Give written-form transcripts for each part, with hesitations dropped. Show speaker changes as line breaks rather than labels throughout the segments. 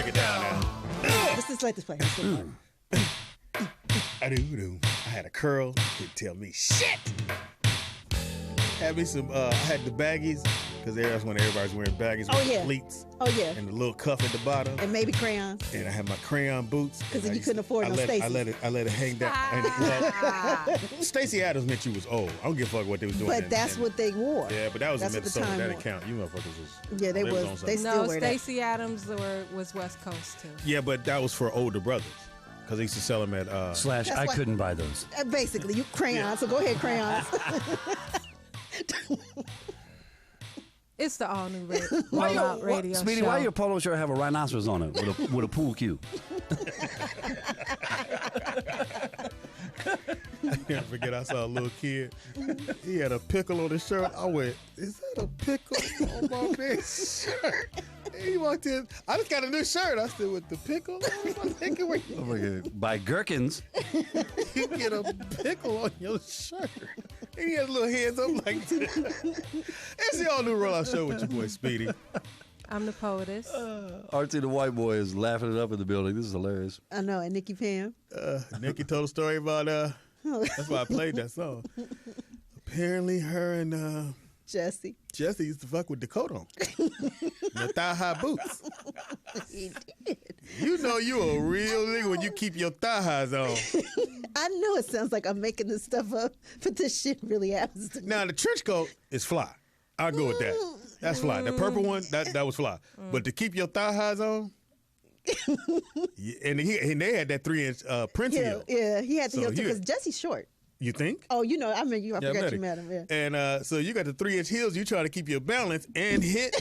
it down now.
Let's let this play.
I had a curl. Didn't tell me shit. Had me some. I had the baggies because that's when everybody's wearing baggies with the pleats.
Oh yeah.
And the little cuff at the bottom.
And maybe crayons.
And I had my crayon boots.
Because you couldn't afford no Stacy.
I let it hang down. Well, Stacey Adams meant you was old. I don't give a fuck what they was doing.
But that's what they wore.
Yeah, but that was in Minnesota. That didn't count. You motherfuckers was. Yeah,
they was. They still wear that.
Stacey Adams was West Coast too.
Yeah, but that was for older brothers. Because they used to sell them at...
I couldn't buy those.
Basically, you crayons. So go ahead, crayons.
It's the all-new radio
Speedy,
show.
why your polo shirt have a rhinoceros on it with a pool cue?
I never forget, I saw a little kid. He had a pickle on his shirt. I went, is that a pickle on my man's shirt? And he walked in. I just got a new shirt. I said, with the pickle?
Oh my God. By Gherkins.
You get a pickle on your shirt. And he had little hands up like that. It's the all-new rollout show with your boy Speedy.
I'm the poetess.
Artie the white boy is laughing it up in the building. This is hilarious.
I know, and Nikki Pam.
Nikki told a story about, that's why I played that song. Apparently her and
Jesse
used to fuck with Dakota on. The thigh-high boots.
He did.
You know you a real nigga when you keep your thigh-highs on.
I know it sounds like I'm making this stuff up, but this shit really happens to me.
Now, the trench coat is fly. I'll go with that. That's fly. The purple one, that was fly. But to keep your thigh-highs on, and they had that 3-inch Prince heel.
Yeah, he had the heel too, because Jesse's short.
You think?
Oh, you know, I mean, I forgot you met him. Yeah.
And so you got the 3-inch heels. You try to keep your balance and hit.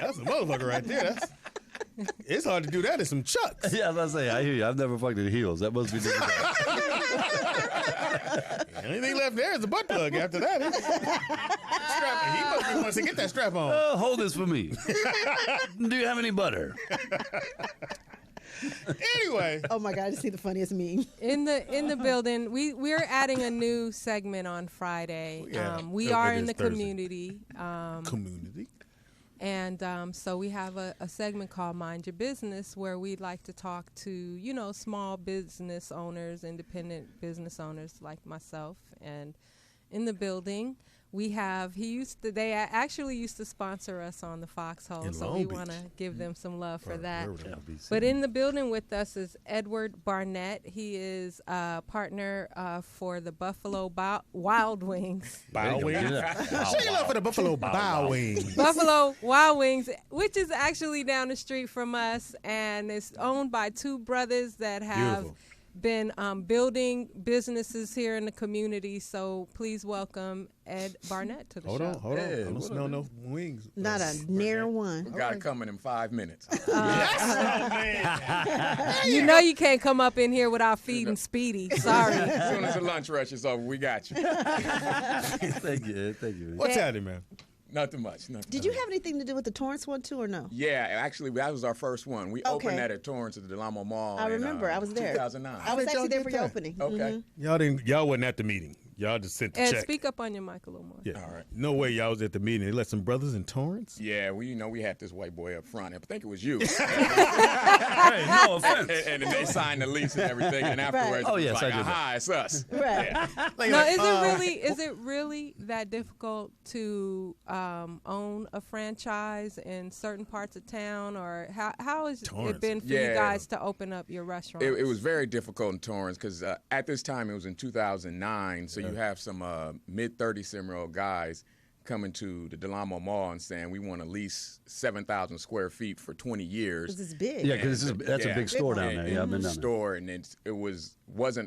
That's a motherfucker right there. It's hard to do that in some chucks.
Yeah, I was about to say, I hear you. I've never fucked in heels. That must be difficult.
Anything left there is a butt plug after that. He must be wants to get that strap on.
Hold this for me. Do you have any butter?
Anyway.
Oh my God, I just see the funniest meme.
In the building, we're adding a new segment on Friday.
Yeah.
We are in the community.
Community.
And so we have a segment called Mind Your Business, where we'd like to talk to, small business owners, independent business owners like myself. And in the building, we have, they actually used to sponsor us on the Foxhole, so we want to give them some love for that. But in the building with us is Edward Barnett. He is a partner for the Buffalo Wild Wings.
Bow Wings? Shake it up for the Buffalo Bow Wings.
Buffalo Wild Wings, which is actually down the street from us, and it's owned by two brothers that have been building businesses here in the community. So please welcome Ed Barnett to the show.
Hold on. I don't smell no wings.
Not a near one.
We got it coming in 5 minutes.
You know you can't come up in here without feeding Speedy. Sorry.
As soon as the lunch rush is over, we got you.
Thank you.
What's happening, man?
Nothing much.
Did you have anything to do with the Torrance one too, or no?
Yeah, actually, that was our first one. We opened that at Torrance at the Del Amo Mall.
I remember. I was there.
2009.
I was actually there for your opening.
Okay.
Y'all wasn't at the meeting. Y'all just sent the
Ed,
check.
speak up on your mic a little more.
Yeah. All right. No way y'all was at the meeting. They let some brothers in Torrance?
Yeah, we had this white boy up front. I think it was you.
Hey, no offense.
And then they signed the lease and everything, and afterwards,
Oh,
it was
yes,
like,
I did that.
aha, it's us.
Right.
Yeah.
Is it really that difficult to own a franchise in certain parts of town, or how has it been for you guys to open up your restaurant?
It was very difficult in Torrance because at this time it was in 2009, so you have some mid-30-some-year-old guys coming to the Del Amo Mall and saying we want to lease 7,000 square feet for 20 years.
This is big.
Yeah, because that's a big store down there. Yeah, I've been down there.
Store, and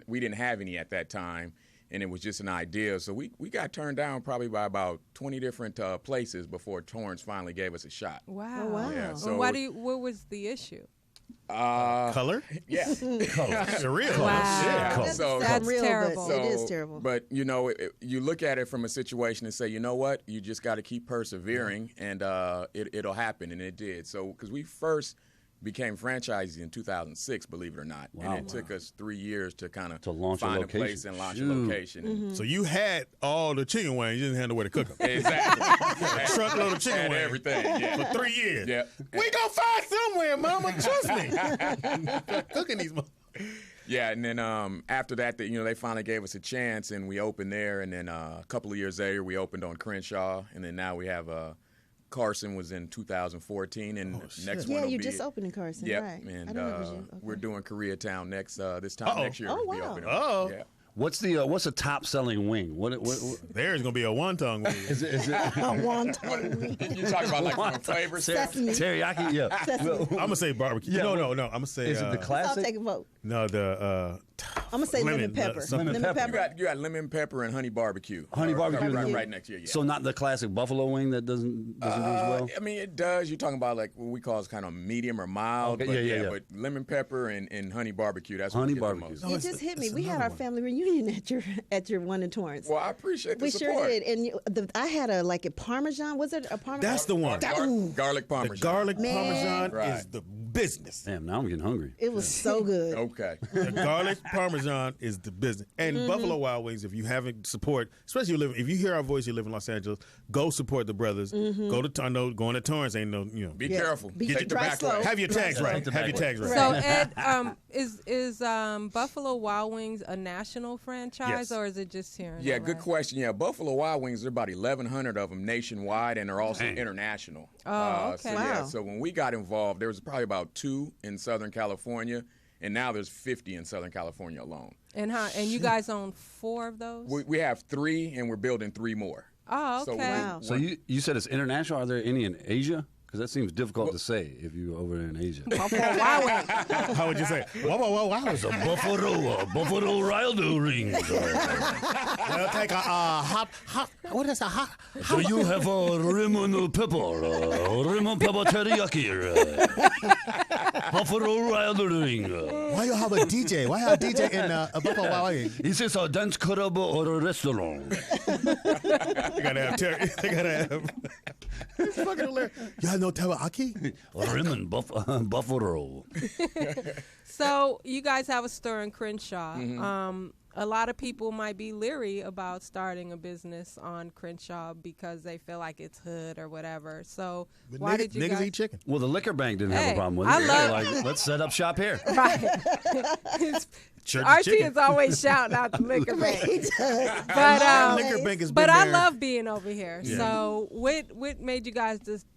we didn't have any at that time, and it was just an idea. So we got turned down probably by about 20 different places before Torrance finally gave us a shot.
Wow.
Oh, wow.
Yeah, so
what was the issue?
Color?
Yeah.
Surreal.
Wow.
So
That's
real,
terrible.
but it is terrible.
But, you look at it from a situation and say, you know what? You just got to keep persevering, and it'll happen, and it did. So because we first became franchisee in 2006, believe it or not.
Wow.
And it took us 3 years to kind
To
of
launch a
find a
location.
place and launch a
Shoot.
location.
So you had all the chicken wings. You didn't have nowhere to cook them.
Exactly.
A truckload of chicken
Had
wings.
everything. Yeah.
For 3 years.
Yeah.
We gonna find somewhere, Mama. Trust me. Cooking these.
Yeah, and then after that, they finally gave us a chance, and we opened there. And then a couple of years later, we opened on Crenshaw, and then now we have Carson was in 2014, and next one
Yeah,
will
you
be
just opened in Carson,
Yep,
right?
and
I didn't know it was you. Okay.
we're doing Koreatown next this time next year.
Oh,
we'll be
wow.
opening.
Oh.
Yeah.
What's the top selling wing? What
There's gonna be a wonton wing.
is it?
Wonton wing.
You talking about like from a flavor
Sesame.
Teriyaki? Yeah.
I'm gonna say barbecue.
Yeah,
no. I'm gonna say.
Is it the
I'll
classic?
take a vote.
No, the.
I'm gonna say lemon pepper.
something-
Lemon pepper.
You got lemon pepper and honey barbecue.
Honey barbecue.
right next year. Yeah.
So not the classic buffalo wing that doesn't do as well.
I mean, it does. You're talking about like what we call is kind of medium or mild.
Okay,
but
yeah.
But lemon pepper and honey barbecue. That's
Honey
what we get
barbecue.
the most.
It just hit me.
it's
We had
another
our
one.
family reunion at your one in Torrance.
Well, I appreciate the
We
support.
sure did, and I had a Parmesan. Was it a Parmesan?
That's the one.
Garlic
The
parmesan.
garlic
Man.
parmesan
Right.
is the business.
Damn, now I'm getting hungry.
It was so good.
Okay.
The garlic parmesan is the business. And Buffalo Wild Wings, if you haven't support, especially if you hear our voice, you live in Los Angeles, go support the brothers. Go to I know going to Torrance ain't no
Be careful.
Be-
Take the
drive
back
slow.
way.
have your tags right.
Take the
Have your
back
tags right.
So Ed, is Buffalo Wild Wings a national franchise
Yes.
or is it just here? In
Yeah,
LA?
good question. Yeah, Buffalo Wild Wings, there are about 1,100 of them nationwide, and they're also international.
Oh,
So,
okay.
yeah,
Wow.
so when we got involved, there was probably about 2 in Southern California, and now there's 50 in Southern California alone.
And you guys own 4 of those?
We have 3, and we're building 3 more.
Oh,
So
okay.
Wow.
So you said it's international. Are there any in Asia? Because that seems difficult to say if you're over there in Asia.
Buffalo Wild Wings.
How would you say? Whoa.
It's a buffalo rildo ring.
I'll take a hot. What is a hot?
So you have a lemon pepper teriyaki. Buffalo rildo ring.
Why you have a DJ? Why have a DJ in a Buffalo Wild Wings?
Is this a dance club or a restaurant?
They gotta have Terry. They gotta have. It's fucking hilarious. You have no teriyaki?
Lemon buffalo.
So you guys have a store in Crenshaw. A lot of people might be leery about starting a business on Crenshaw because they feel like it's hood or whatever. So
But
why
niggas,
did you
niggas
guys?
eat chicken.
Well, the liquor bank didn't have
Hey,
a problem with it.
I
They
love-
were like, let's set up shop here.
Right.
Church
Archie
chicken.
is always shouting out the liquor bank.
He does.
But
Liquor bank has
but
been
I
there.
love being over here.
Yeah.
So what made you guys just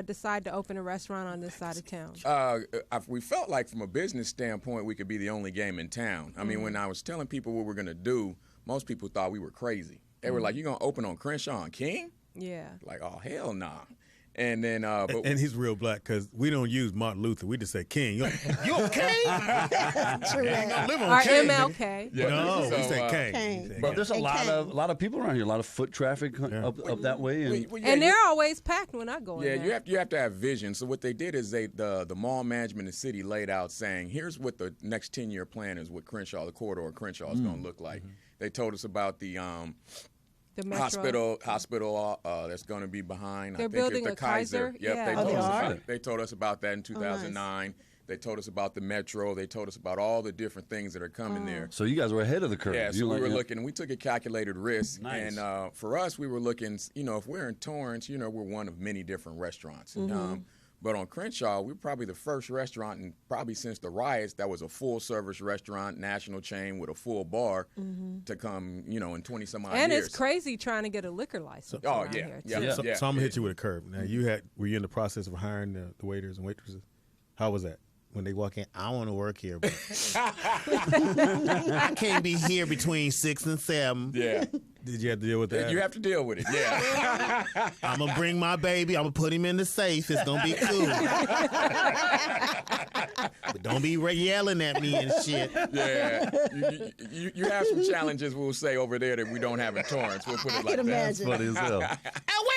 decide to open a restaurant on this side of town?
We felt like from a business standpoint, we could be the only game in town. I mean, when I was telling people what we're going to do, most people thought we were crazy. They were like, "You going to open on Crenshaw and King?"
Yeah.
Like, oh, hell nah. And then, but
And he's real black because we don't use Martin Luther. We just say King. You okay?
True that.
Live on
Or
King.
MLK.
Yeah.
No,
So,
we say King.
King.
We say
But
King.
There's a
Hey,
lot of people around here. A lot of foot traffic up that way. And
Well,
And they're always packed when I go
Yeah,
in
you
there.
have to have vision. So what they did is the mall management in the city laid out saying, here's what the next 10-year plan is, what Crenshaw, the corridor of Crenshaw is going to look like. They told us about the
The Metro.
hospital that's going to be behind.
They're
I think
building
it's the
a Kaiser?
Yep,
Yeah.
they
Oh,
told
they
us
are?
about, they told us about that in 2009. They told us about the Metro. They told us about all the different things that are coming there.
so you guys were ahead of the curve.
Yeah,
You
so we
like
were
that?
looking. We took a calculated risk,
Nice.
and for us, we were looking. If we're in Torrance, we're one of many different restaurants. But on Crenshaw, we're probably the first restaurant, and probably since the riots, that was a full-service restaurant, national chain with a full bar to come, in 20-some-odd
And
years.
it's crazy trying to get a liquor license
Oh,
around
yeah,
here,
yeah.
too.
So I'm gonna hit you with a curve. Now were you in the process of hiring the waiters and waitresses? How was that? When they walk in, I want to work here, but I can't be here between 6 and 7.
Yeah,
Did you have to deal with that?
you have to deal with it. Yeah,
I'm gonna bring my baby. I'm gonna put him in the safe. It's gonna be cool. But don't be yelling at me and shit.
yeah. You have some challenges, we'll say, over there that we don't have in Torrance. We'll put it
I
like
can
that.
imagine.
Funny as hell.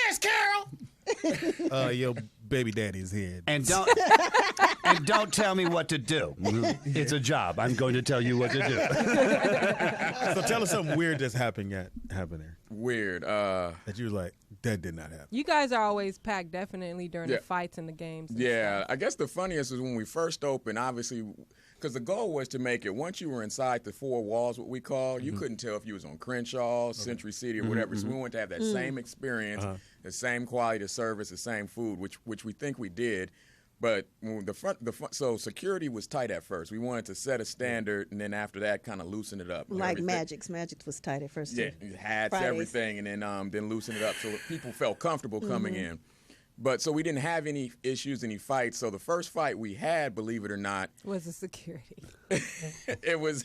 Where's Carol? Your baby daddy is here.
And don't tell me what to do. It's a job. I'm going to tell you what to do.
So tell us something weird that's happened there.
Weird.
That you was like, that did not happen.
You guys are always packed, definitely during the fights and the games. And stuff.
I guess the funniest is when we first opened, obviously, because the goal was to make it, once you were inside the four walls, what we call, you couldn't tell if you was on Crenshaw, Century City, or whatever. So we wanted to have that same experience, the same quality of service, the same food, which we think we did. But when so security was tight at first. We wanted to set a standard, and then after that, kind of loosen it up.
Like Magic's was tight at first.
Yeah, hats, everything, and then loosen it up so people felt comfortable coming in. But so we didn't have any issues, any fights. So the first fight we had, believe it or not,
was the security.
it was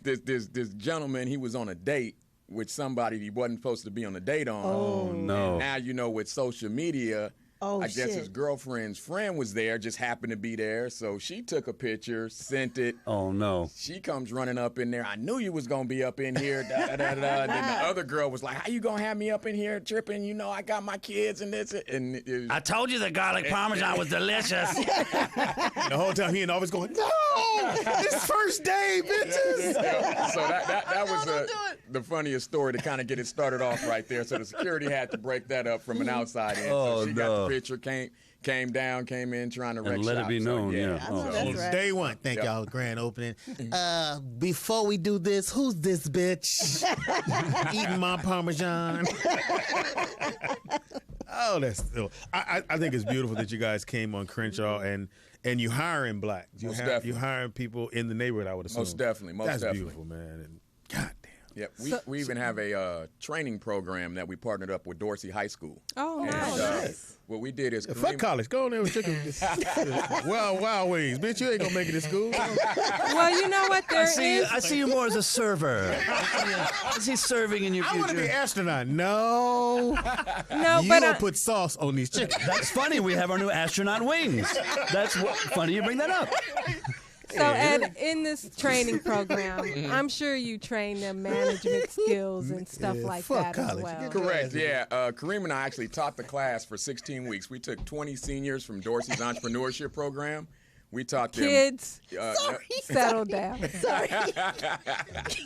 this gentleman. He was on a date with somebody he wasn't supposed to be on a date on.
Oh no!
And now with social media. I guess his girlfriend's friend was there, just happened to be there. So she took a picture, sent it.
Oh, no.
She comes running up in there. I knew you was going to be up in here. And then the other girl was like, how you going to have me up in here tripping? You know, I got my kids and this. And
I told you the garlic parmesan was delicious.
The whole time he and always going, no, it's first day, bitches.
So that was the funniest story to kind of get it started off right there. So the security had to break that up from an outside in. So she got the picture, came in trying to wreck
and let
shop.
it be known.
That's right.
Day one. Thank y'all. Grand opening. Before we do this, who's this bitch eating my Parmesan? Oh, that's still. I think it's beautiful that you guys came on Crenshaw and you hiring blacks. You hiring people in the neighborhood, I would assume.
Most definitely.
That's beautiful, man. And God damn.
Yep, we even have a training program that we partnered up with Dorsey High School.
Oh, nice.
What we did is
fuck college. Go on there with chicken. Wild ways. Bitch, you ain't going to make it to school.
Well, you know what?
I see you more as a server. I see serving in your future.
I want to be an astronaut. No.
No,
you
but
don't put sauce on these chickens.
That's funny. We have our new astronaut wings. That's funny you bring that up.
So, Ed, in this training program, I'm sure you train them management skills and stuff like that
college.
as well.
Correct, yeah. Kareem and I actually taught the class for 16 weeks. We took 20 seniors from Dorsey's entrepreneurship program. We taught them.
Kids, settle down.
Sorry.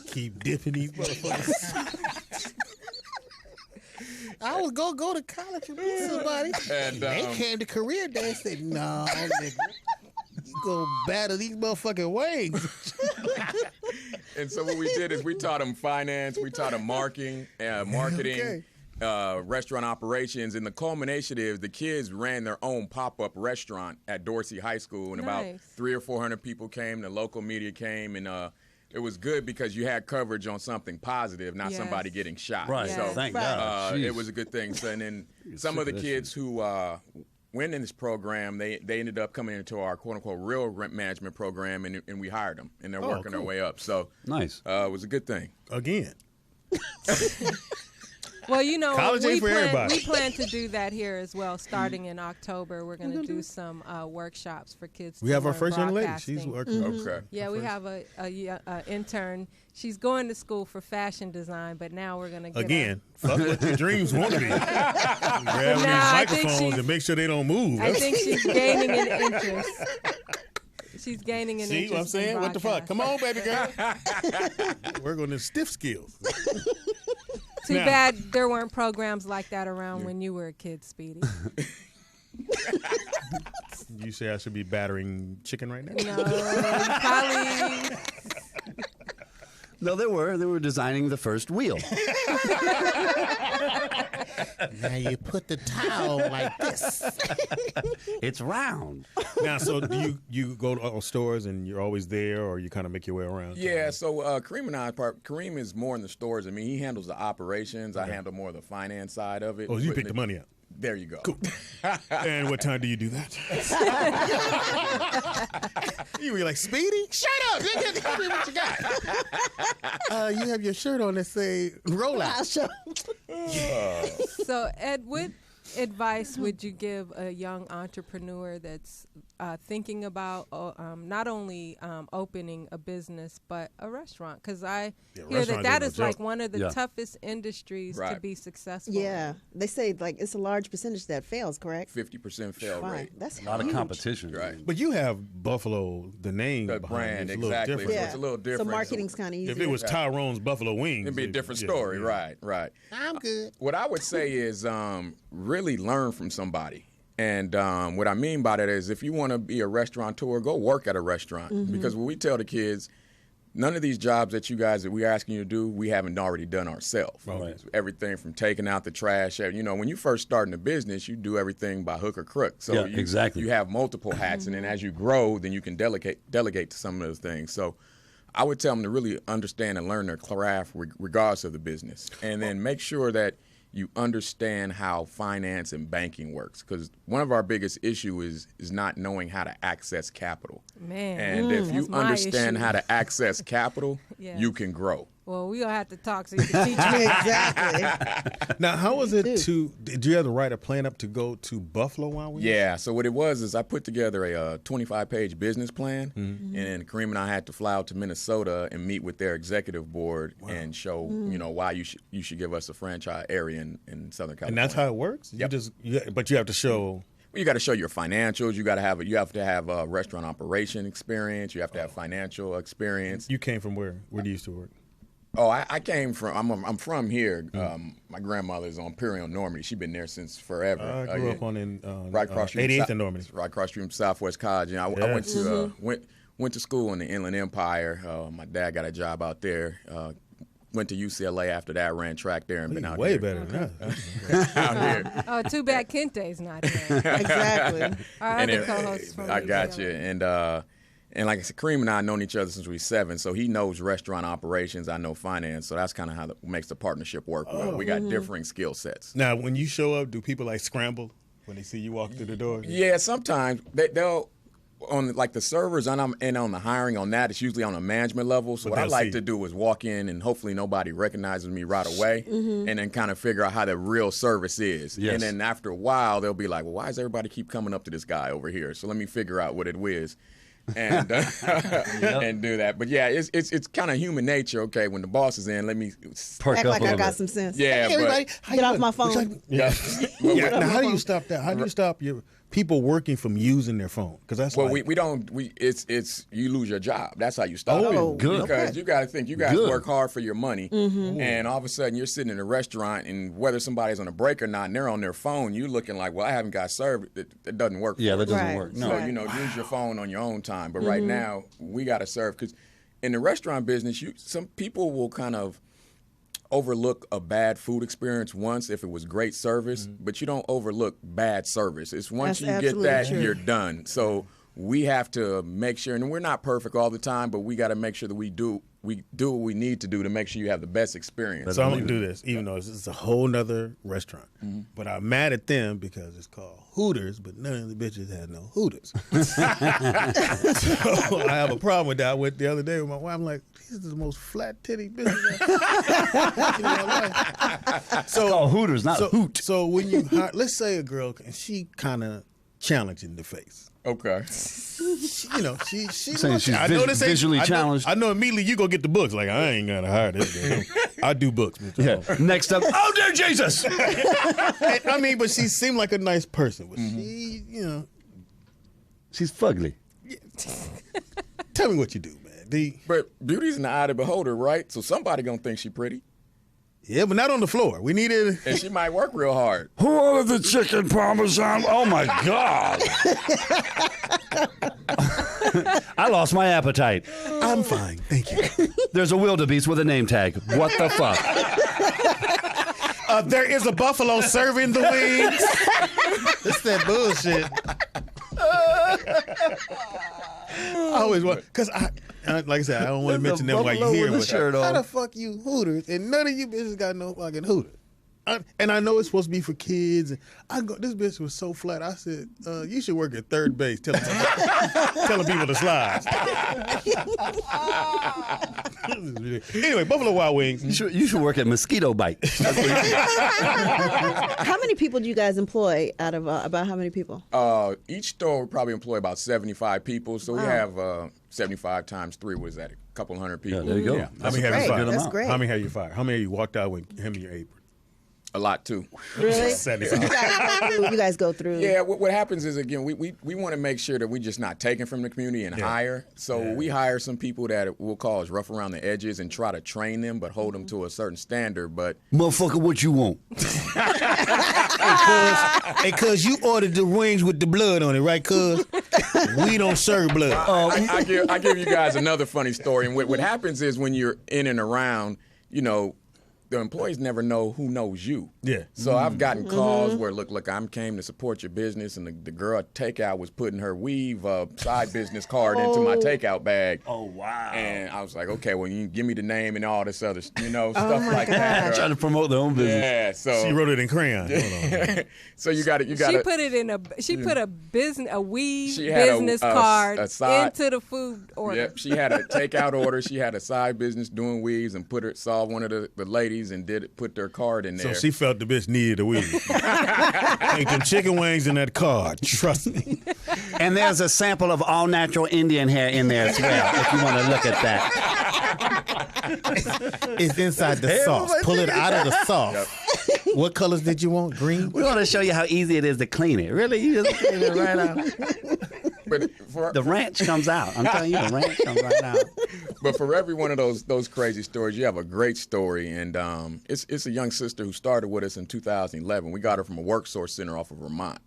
Keep dipping these motherfuckers. I was going to go to college and meet somebody.
And,
they came to career day and said, no, nigga. You gonna batter these motherfucking wings.
And so what we did is we taught them finance, we taught them marketing, restaurant operations, and the culmination is the kids ran their own pop-up restaurant at Dorsey High School, and about 300 or 400 people came. The local media came, and it was good because you had coverage on something positive, not somebody getting shot.
Right.
So
thank God.
it was a good thing. So, and then some of the kids who went in this program, they ended up coming into our quote-unquote real rent management program, and we hired them, and they're working their way up. So
nice.
It was a good thing.
Again.
Well, you know,
college ain't for everybody.
We plan to do that here as well. Starting in October, we're going to do some workshops for kids.
We have our first young lady. She's working.
Okay.
Yeah, we have a intern. She's going to school for fashion design, but now we're going to get
again. Fuck what your dreams want to be. Grab these microphones and make sure they don't move.
I think she's gaining an interest. She's gaining an interest.
See what I'm saying? What the fuck? Come on, baby girl. Work on the stiff skills.
Too bad there weren't programs like that around when you were a kid, Speedy.
You say I should be battering chicken right now?
No, probably.
No, they were designing the first wheel.
Now you put the towel like this.
It's round.
Now, so do you go to stores and you're always there, or you kind of make your way around?
Yeah, so Kareem and I, Kareem is more in the stores. I mean, he handles the operations. I handle more of the finance side of it.
Oh, you pick the money up.
There you go.
Cool. And what time do you do that? You were like, Speedy? Shut up! Tell me what you got. You have your shirt on that say roll out.
I'll show.
So, Ed, advice would you give a young entrepreneur that's thinking about not only opening a business but a restaurant? Because I hear that is like one of the toughest industries to be successful.
Yeah, they say like it's a large percentage that fails. Correct?
50% fail rate.
That's
a lot of competition,
right?
But you have Buffalo, the name,
the brand, exactly. So it's a little different.
So marketing's kind of easy.
If it was Tyrone's Buffalo Wings,
it'd be a different story, right?
I'm good.
What I would say is really learn from somebody. And what I mean by that is if you want to be a restaurateur, go work at a restaurant. Because what we tell the kids, none of these jobs that we're asking you to do, we haven't already done ourselves.
Right.
Everything from taking out the trash. You know, when you first start in a business, you do everything by hook or crook. So you have multiple hats. And then as you grow, then you can delegate to some of those things. So I would tell them to really understand and learn their craft regardless of the business. And then make sure that you understand how finance and banking works, because one of our biggest issues is not knowing how to access capital.
Man,
and if you understand how to access capital, you can grow.
Well, we'll have to talk so you can teach me.
Exactly.
Now, how was it did you have to write a plan up to go to Buffalo Wild Wings?
Yeah, so what it was is I put together a 25-page business plan, and Kareem and I had to fly out to Minnesota and meet with their executive board and show, why you should give us a franchise area in Southern California.
And that's how it works?
Yep.
But you have to show...
You got to show your financials. You have to have a restaurant operation experience. You have to have financial experience.
You came from where? Where do you used to work?
Oh, I came from. I'm from here. My grandmother's on Imperial Normandy. She's been there since forever.
I grew up on
right across street,
88th and Normandy.
Right across street from Southwest College. And I went to went to school in the Inland Empire. My dad got a job out there. Went to UCLA after that. Ran track there and been out
way
here.
Better than that.
Out here.
Oh, too bad Kente's not here.
Exactly.
Our other co-hosts from
I got
UCLA.
you. And like I said, Kareem and I have known each other since we were 7, so he knows restaurant operations, I know finance, so that's kind of how it makes the partnership work. We got differing skill sets.
Now, when you show up, do people like scramble when they see you walk through the door?
Yeah, sometimes they'll on like the servers and on the hiring on that, it's usually on a management level. So what I like to do is walk in and hopefully nobody recognizes me right away, and then kind of figure out how the real service is.
Yes.
And then after a while, they'll be like, well, why does everybody keep coming up to this guy over here? So let me figure out what it is. And and do that. But yeah, it's kind of human nature. Okay, when the boss is in, let me
perk
Act
up
like
a
I
little
got
bit.
some sense.
Yeah,
Hey, everybody, how
Get
you
off
doing?
my phone.
yeah.
Yeah. Now, how do you stop that? How do you stop your people working from using their phone? Because that's
Well,
like,
it's you lose your job. That's how you stop
Oh,
it.
good.
Because you got to think you guys
Good.
work hard for your money, and all of a sudden you're sitting in a restaurant, and whether somebody's on a break or not, and they're on their phone, you looking like, well, I haven't got served. It doesn't work.
Yeah,
for
that
us.
doesn't
Right.
work.
So
No.
Right.
use your phone on your own time. But right now we got to serve, because in the restaurant business, some people will kind of overlook a bad food experience once if it was great service, but you don't overlook bad service. It's once
That's
you get that,
absolutely true.
you're done. So we have to make sure, and we're not perfect all the time, but we got to make sure that we do what we need to do to make sure you have the best experience.
so I'm going to do this, even though it's a whole nother restaurant. But I'm mad at them because it's called Hooters, but none of the bitches had no Hooters. So I have a problem with that. I went the other day with my wife. I'm like, these are the most flat titty bitches I've seen in my life. So,
called Hooters, not Hoot.
So when you hire, let's say a girl, and she kind of challenging the face.
Okay.
She's
Saying she's
I know this ain't-
visually
I know-
challenged.
I know immediately you go get the books. Like, I ain't gonna hire this girl. I do books. Mr.
Yeah.
Holmes.
Next up, oh dear Jesus!
I mean, but she seemed like a nice person. But she,
She's fugly.
tell me what you do, man.
But beauty's in the eye of the beholder, right? So somebody gonna think she pretty,
Yeah, but not on the floor. We needed.
and she might work real hard.
Who ordered the chicken parmesan? Oh my God! I lost my appetite.
I'm fine, thank you.
There's a wildebeest with a name tag. What the fuck?
There is a buffalo serving the wings. It's that bullshit. I always want, because like I said, I don't want to
There's
mention
a
them while you're
buffalo
here.
with a
But
shirt
how
on.
the fuck you Hooters and none of you bitches got no fucking Hooters? And I know it's supposed to be for kids. And this bitch was so flat. I said, you should work at third base telling people to slide. Anyway, Buffalo Wild Wings.
You should work at Mosquito Bite.
How many people do you guys employ out of about how many people?
Each store would probably employ about 75 people. So we have 75 times 3 was that, a couple hundred people.
Yeah, there you go.
Yeah.
How many have you fired?
That's great.
How many have you fired? How many have you walked out with him in your apron?
A lot too.
Really?
75.
You guys go through.
Yeah, what happens is, again, we want to make sure that we're just not taking from the community and hire. So we hire some people that we'll call as rough around the edges and try to train them, but hold them to a certain standard. But
Motherfucker, what you want?
Hey, cuz you ordered the wings with the blood on it, right, cuz? We don't serve blood.
I give you guys another funny story. And what happens is when you're in and around, the employees never know who knows you.
Yeah.
So I've gotten calls where, look, I came to support your business, and the girl at takeout was putting her weave side business card into my takeout bag.
Oh, wow.
And I was like, okay, well, you give me the name and all this other, stuff like that.
Trying to promote their own business.
Yeah. So
She wrote it in crayon. Hold on.
so you got it.
She put it in put a weed
She had
business card
a side-
into the food order.
Yep, she had a takeout order. She had a side business doing weaves and saw one of the ladies and put their card in there.
So she felt the bitch needed a weed. Ain't them chicken wings in that card. Trust me.
And there's a sample of all natural Indian hair in there as well, if you want to look at that.
It's inside the sauce. Pull it out of the sauce. Yep. What colors did you want? Green?
We want to show you how easy it is to clean it. Really? You just clean it right out.
But
The ranch comes out. I'm telling you, the ranch comes right out.
But for every one of those crazy stories, you have a great story. And it's a young sister who started with us in 2011. We got her from a work source center off of Vermont.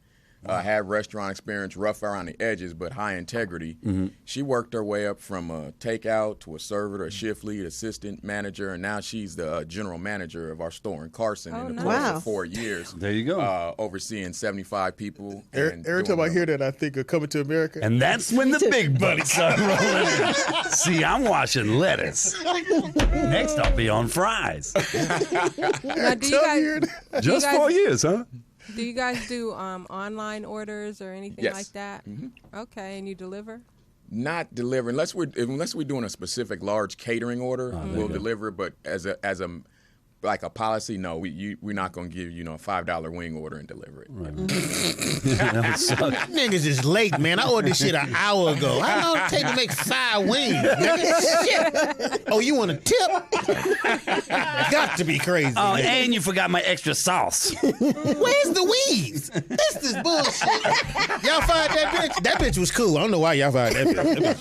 Had restaurant experience, rough around the edges, but high integrity. She worked her way up from a takeout to a server to a shift lead, assistant manager, and now she's the general manager of our store in Carson in the course of 4 years.
There you go.
Overseeing 75 people.
Every time I hear that, I think of Coming to America.
And that's when the big money start rolling in. See, I'm washing lettuce. Next, I'll be on fries.
Now, do you guys,
Just 4 years, huh?
do you guys do online orders or anything
Yes.
like that? Okay, and you deliver?
Not deliver unless we're doing a specific large catering order. We'll deliver, but as a like a policy, no, we're not going to give a $5 wing order and deliver it.
Right.
Niggas is late, man. I ordered this shit an hour ago. How long it take to make 5 wings? Nigga? Shit. Oh, you want a tip? Got to be crazy.
Oh, and you forgot my extra sauce.
Where's the weeds? This is bullshit. Y'all fired that bitch? That bitch was cool. I don't know why y'all fired that bitch.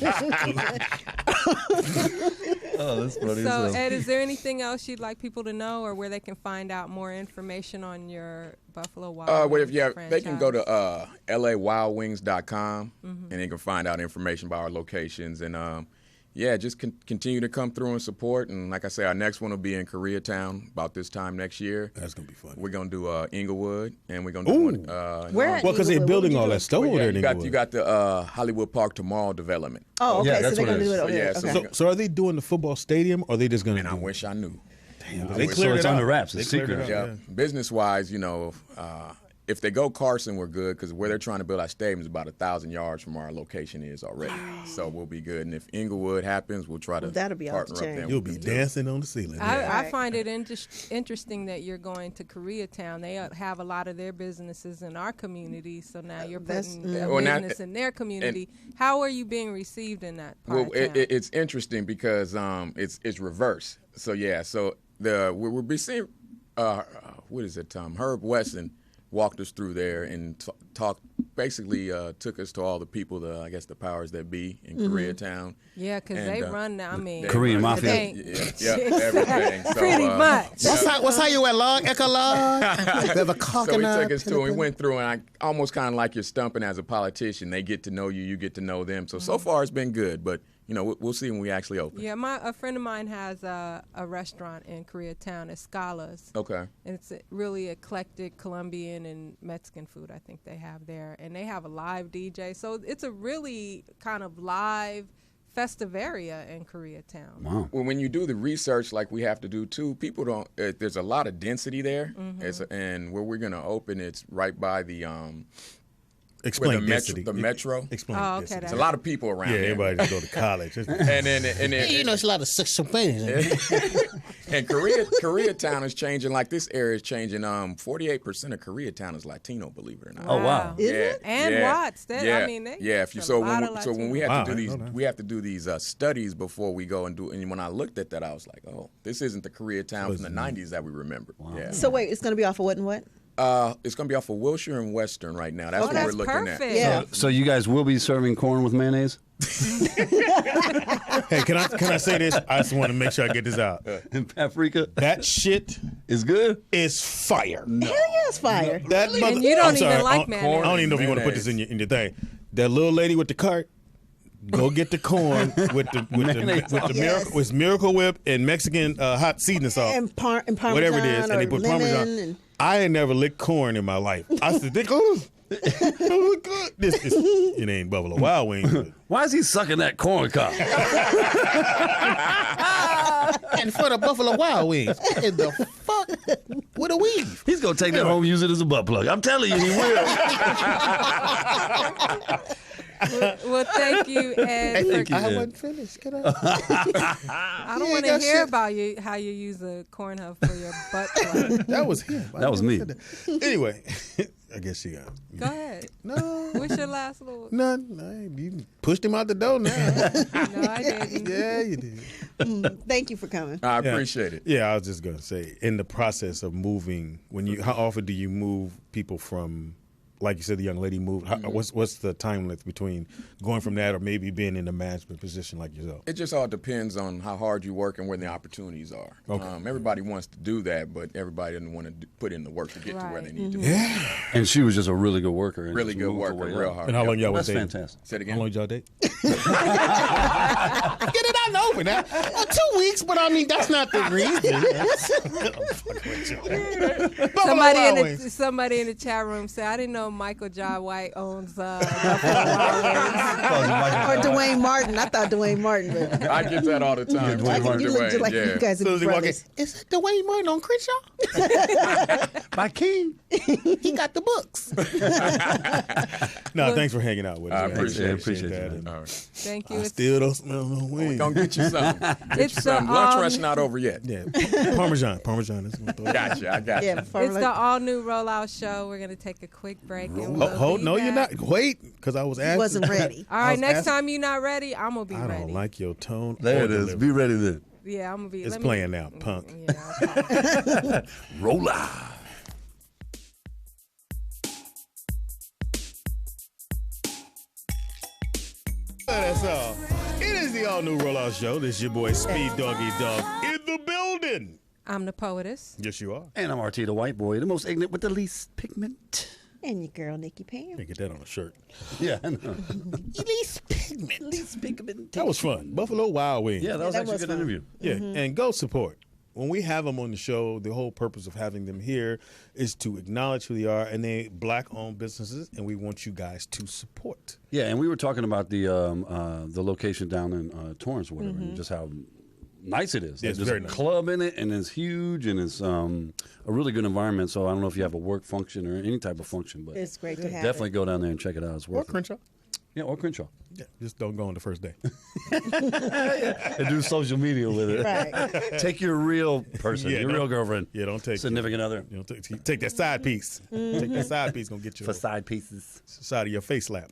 Oh, that's funny.
So, Ed, is there anything else you'd like people to know, or where they can find out more information on your Buffalo Wild Wings
they can go
franchise?
to lawildwings.com and they can find out information about our locations. And just continue to come through and support. And like I say, our next one will be in Koreatown about this time next year.
That's going to be fun.
We're going to do Inglewood, and we're going to do one.
Where?
Well, because they're building all that stuff over there.
You got the Hollywood Park to Mall development.
Oh, okay.
Yeah,
So
that's
they're
what
gonna
it
do
is.
it over there.
So,
Okay.
So are they doing the football stadium, or are they just going to
And I wish I knew.
They
So
cleared
it's
it
under
up.
wraps.
They
It's
cleared
secret.
it up,
Yeah, business-wise, if they go Carson, we're good because where they're trying to build our stadium is about 1,000 yards from where our location is already. So we'll be good. And if Inglewood happens, we'll try to
That'll be off the
partner up
chain.
there.
You'll be dancing on the ceiling.
I
Right.
find it interesting that you're going to Koreatown. They have a lot of their businesses in our community, so now you're
That's-
putting a
Well, now-
business in their community. How are you being received in that part
Well,
of town?
it's interesting because it's reverse. So we're be seeing what is it? Herb Wesson walked us through there and talked. Basically, took us to all the people, the powers that be in Koreatown.
Yeah, because
And,
they run now. I mean,
Korean mafia.
they-
Yeah, everything. So,
Pretty much.
What's how you at log? Echo log? Have a
So
coconut.
we took us to, and we went through, and I almost kind of like you're stumping as a politician. They get to know you, you get to know them. So far it's been good, but we'll see when we actually open.
Yeah, a friend of mine has a restaurant in Koreatown, Escalas.
Okay.
And it's a really eclectic Colombian and Mexican food I think they have there. And they have a live DJ. So it's a really kind of live festive area in Koreatown.
Wow.
Well, when you do the research like we have to do too, people don't. There's a lot of density there, and where we're gonna open, it's right by the
Explain density.
The metro.
Explain
Oh, okay,
density.
There's a lot of people around
Yeah,
there.
everybody just go to college.
And then
it's a lot of sexual pain.
and Koreatown is changing. Like this area is changing. 48% of Koreatown is Latino. Believe it or not.
Oh, wow.
Is
Yeah,
it?
And
yeah,
Watts. I mean,
If you
it's a
so
lot
when
of
so when we
Latinos.
have to
Wow,
do
I didn't know that.
we have to do these studies before we go and do. And when I looked at that, I was like, oh, this isn't the Koreatown from the '90s that we remember. Wow. Yeah.
So wait, it's going to be off of what and what?
It's going to be off of Wilshire and Western right now. That's
Oh,
what
that's
we're looking
perfect.
Yeah.
So you guys will be serving corn with mayonnaise
Hey, can I say this? I just want to make sure I get this out.
and paprika?
That shit
Is good.
is fire.
Hell yeah, it's fire.
That mother-
you don't
I'm sorry,
even like
I
mayonnaise.
don't even know if you want to put this in your thing. That little lady with the cart. Go get the corn with the miracle with Miracle Whip and Mexican hot seasoning sauce.
And Parmesan
Whatever it is, and they
or
put
lemon
Parmesan.
and-
I ain't never licked corn in my life. I said, oh, good. It ain't Buffalo Wild Wings. But
Why is he sucking that corn cob?
And for the Buffalo Wild Wings, what in the fuck with a weave?
He's gonna take that home and use it as a butt plug. I'm telling you, he will.
Well, thank you, Ed. for-
I wasn't finished. Can I?
I don't want to hear about how you use a corn huff for your butt plug.
That was him. I
That was
never
me.
said that. Anyway, I guess she got
Go ahead.
no.
What's your last little?
None. No, you pushed him out the door now.
No, I didn't.
Yeah, you did.
Thank you for coming.
I
Yeah.
appreciate it.
Yeah, I was just gonna say, in the process of moving, how often do you move people from, like you said, the young lady moved? What's the time length between going from that or maybe being in a management position like yourself?
It just all depends on how hard you work and where the opportunities are.
Okay.
Everybody wants to do that, but everybody doesn't want to put in the work to get to where they
Right.
need to be.
And she was just a really good worker. And
Really
just
good
moved
worker,
her way
real
up.
hard.
And how long y'all was
That's
dating?
fantastic.
Say it
How
again.
long did y'all date?
Get it out over now. 2 weeks, but I mean that's not the reason.
Somebody in the chat room said, "I didn't know Michael John White owns Buffalo Wild
Or Dwayne Martin. I thought Dwayne Martin, but
I get that all the time.
Dwayne
too.
Martin.
you look just like
yeah.
you guys
Soon
are
as he walk in,
brothers.
Is that Dwayne Martin on Crenshaw?
My king.
He got the books.
No, thanks for hanging out with us.
I
man.
appreciate it.
Appreciate you,
that.
man.
And
All right.
Thank you.
I
It's,
still don't smell no wings.
Gonna get you something. Get
It's
you something.
the,
Lunch rush not over yet.
Yeah, Parmesan. Is
Gotcha. I got
Yeah,
you.
before
it's
like,
the all-new rollout show. We're gonna take a quick break. And we'll
Hold,
be
no, you're
back.
not. Wait, because I was asking.
wasn't ready.
All right, next time you're not ready, I'm gonna be
I
ready.
don't like your tone.
There
or
it is.
delivery.
Be ready then.
Yeah, I'm gonna be.
It's
let
playing
me,
now, punk.
Yeah, okay.
Roll out.
That's all. It is the all-new Rollout Show. This is your boy Speed Doggy Dog in the building.
I'm the poetess.
Yes, you are.
And I'm RT the white boy, the most ignorant with the least pigment.
And your girl, Nikki Pam.
Can't get that on a shirt.
Yeah, I know.
Least pigment.
Least pigment.
That was fun. Buffalo Wild Wings.
Yeah, that was
that
actually
was
a good
fun.
interview.
Yeah, and go support. When we have them on the show, the whole purpose of having them here is to acknowledge who they are, and they black-owned businesses, and we want you guys to support.
Yeah, and we were talking about the location down in Torrance, or whatever, and just how nice it is.
Yeah, it's
There's
very
a
nice.
club in it, and it's huge, and it's a really good environment. So I don't know if you have a work function or any type of function, but
It's great to have
definitely
it.
go down there and check it out. It's
Or
worth it.
Crenshaw.
Yeah, or Crenshaw.
Yeah, just don't go on the first day.
And do social media with it.
Right.
Take your real person,
Yeah,
your
don't-
real girlfriend,
Yeah, don't take
significant other,
You know, take that side piece. Take that side piece. Gonna get you
for side pieces.
side of your face slap.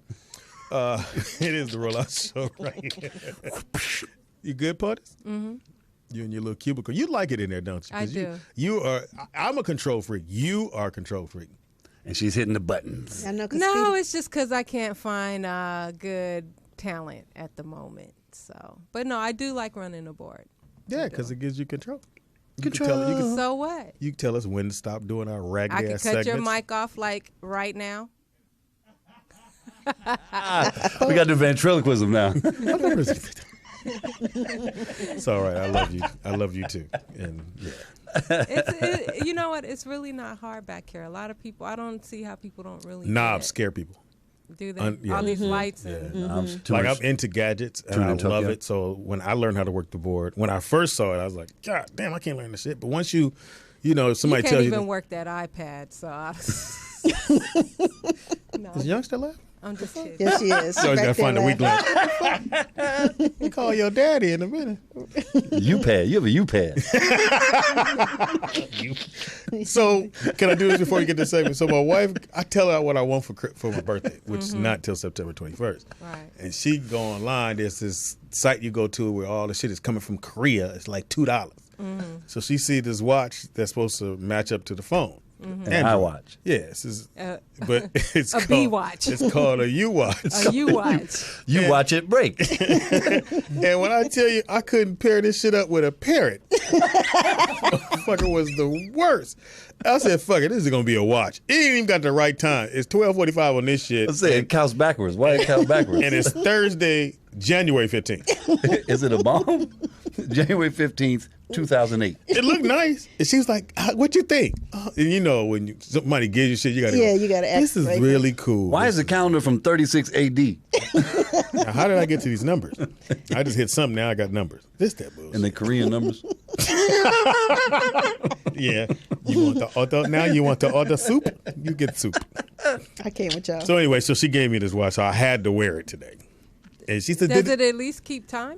It is the Rollout Show right here. You good, Putters? Mm-hmm. You and your little cubicle. You like it in there, don't you?
I
'Cause
do.
You are. I'm a control freak. You are a control freak.
And she's hitting the buttons.
I know, 'cause
No,
Speedy-
it's just because I can't find good talent at the moment. So, but no, I do like running the board.
Yeah, because it gives you control. You can tell, you can,
So what?
you can tell us when to stop doing our ragged
I can
ass
cut
segments.
your mic off like right now.
We got to do ventriloquism now.
It's all right. I love you. I love you too. And yeah.
You know what? It's really not hard back here. A lot of people, I don't see how people don't really.
Knobs
get it.
scare people.
do that. All these lights and
I'm into gadgets and I love it. So when I learned how to work the board, when I first saw it, I was like, God damn, I can't learn this shit. But once somebody tells you,
can't even work that iPad. So no.
Is Young still alive?
I'm just kidding.
Yes, she is.
You always gotta find a weak link. You call your daddy in a minute.
U-pad. You have a U-pad.
So can I do this before you get to segment? So my wife, I tell her what I want for my birthday, which is not till September 21st.
Right.
And she go online. There's this site you go to where all the shit is coming from Korea. It's like $2. So she see this watch that's supposed to match up to the phone.
An iWatch.
Yes, but it's
a
called
B watch.
It's called a U watch.
A U watch.
You watch it break.
And when I tell you, I couldn't pair this shit up with a parrot. Fucker was the worst. I said, "Fuck it, this is gonna be a watch." It ain't even got the right time. It's 12:45 on this shit.
I say it counts backwards. Why it count backwards?
And it's Thursday, January 15th.
Is it a bomb? January 15th, 2008.
It looked nice. And she was like, "What you think?" And when somebody gives you shit, you gotta go,
you gotta ask.
This is
right
really cool.
Why is the calendar from 36 AD?
Now, how did I get to these numbers? I just hit something. Now I got numbers. That bullshit.
And the Korean numbers?
Yeah. You want the other? Now you want the other soup? You get soup.
I came with y'all.
So anyway, so she gave me this watch, so I had to wear it today. And she said,
Does it at least keep time?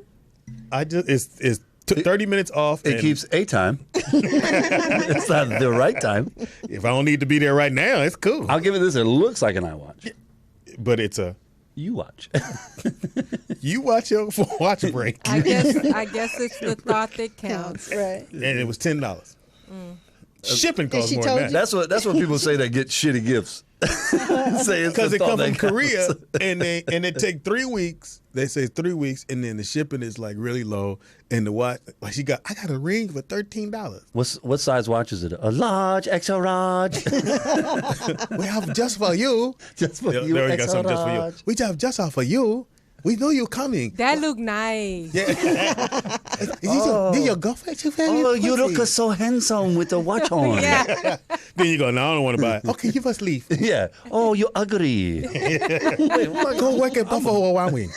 It's 30 minutes off.
It keeps a time. It's not the right time.
If I don't need to be there right now, it's cool.
I'll give it this. It looks like an iWatch.
But it's a
You watch.
You watch your watch break.
I guess it's the thought that counts.
Right.
And it was $10. Shipping costs
she
more
told
than that.
That's what people say that get shitty gifts. Say it's
Because
the
it
thought
come from
that counts.
Korea and it take 3 weeks. They say 3 weeks, and then the shipping is like really low. And the watch, like I got a ring for $13.
What size watch is it? A large, extra large.
We have just for you.
Just for you,
There we got
extra
something just for you.
large.
We have just for you. We know you're coming.
That look nice.
Yeah. Is your girlfriend?
Oh, you look so handsome with the watch on.
Yeah.
Then you go, no, I don't want to buy it. Okay, you must leave.
Yeah. Oh, you're ugly.
Go work at Buffalo Wild Wings.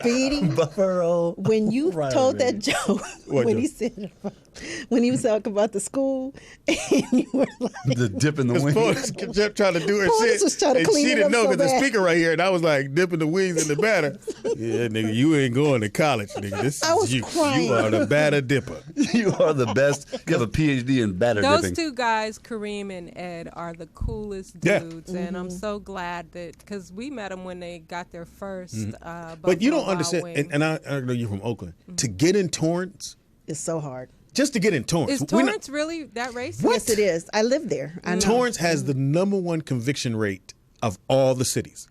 Speedy.
Buffalo.
When you
Right,
told
right.
that joke,
What
when
joke?
he said, when he was talking about the school, and you were like,
The dip in the
Because
wind.
Portis kept trying to do her
Portis
shit.
was trying to
and
clean
she
it
didn't
up
know
so
because the
bad.
speaker right here, and I was like dipping the wings in the batter. Yeah, nigga, you ain't going to college, nigga. This
I
is
was
you.
crying.
You are the batter dipper.
You are the best. You have a PhD in batter
Those
dipping.
two guys, Kareem and Ed, are the coolest
Yeah.
dudes, and I'm so glad that because we met them when they got their first.
But you
Buffalo
don't understand,
Wild Wings.
and I know you're from Oakland. To get in Torrance,
it's so hard.
just to get in Torrance.
Is
we're not-
Torrance really that racist?
Yes, it is. I live there. I know.
Torrance has the #1 conviction rate of all the cities.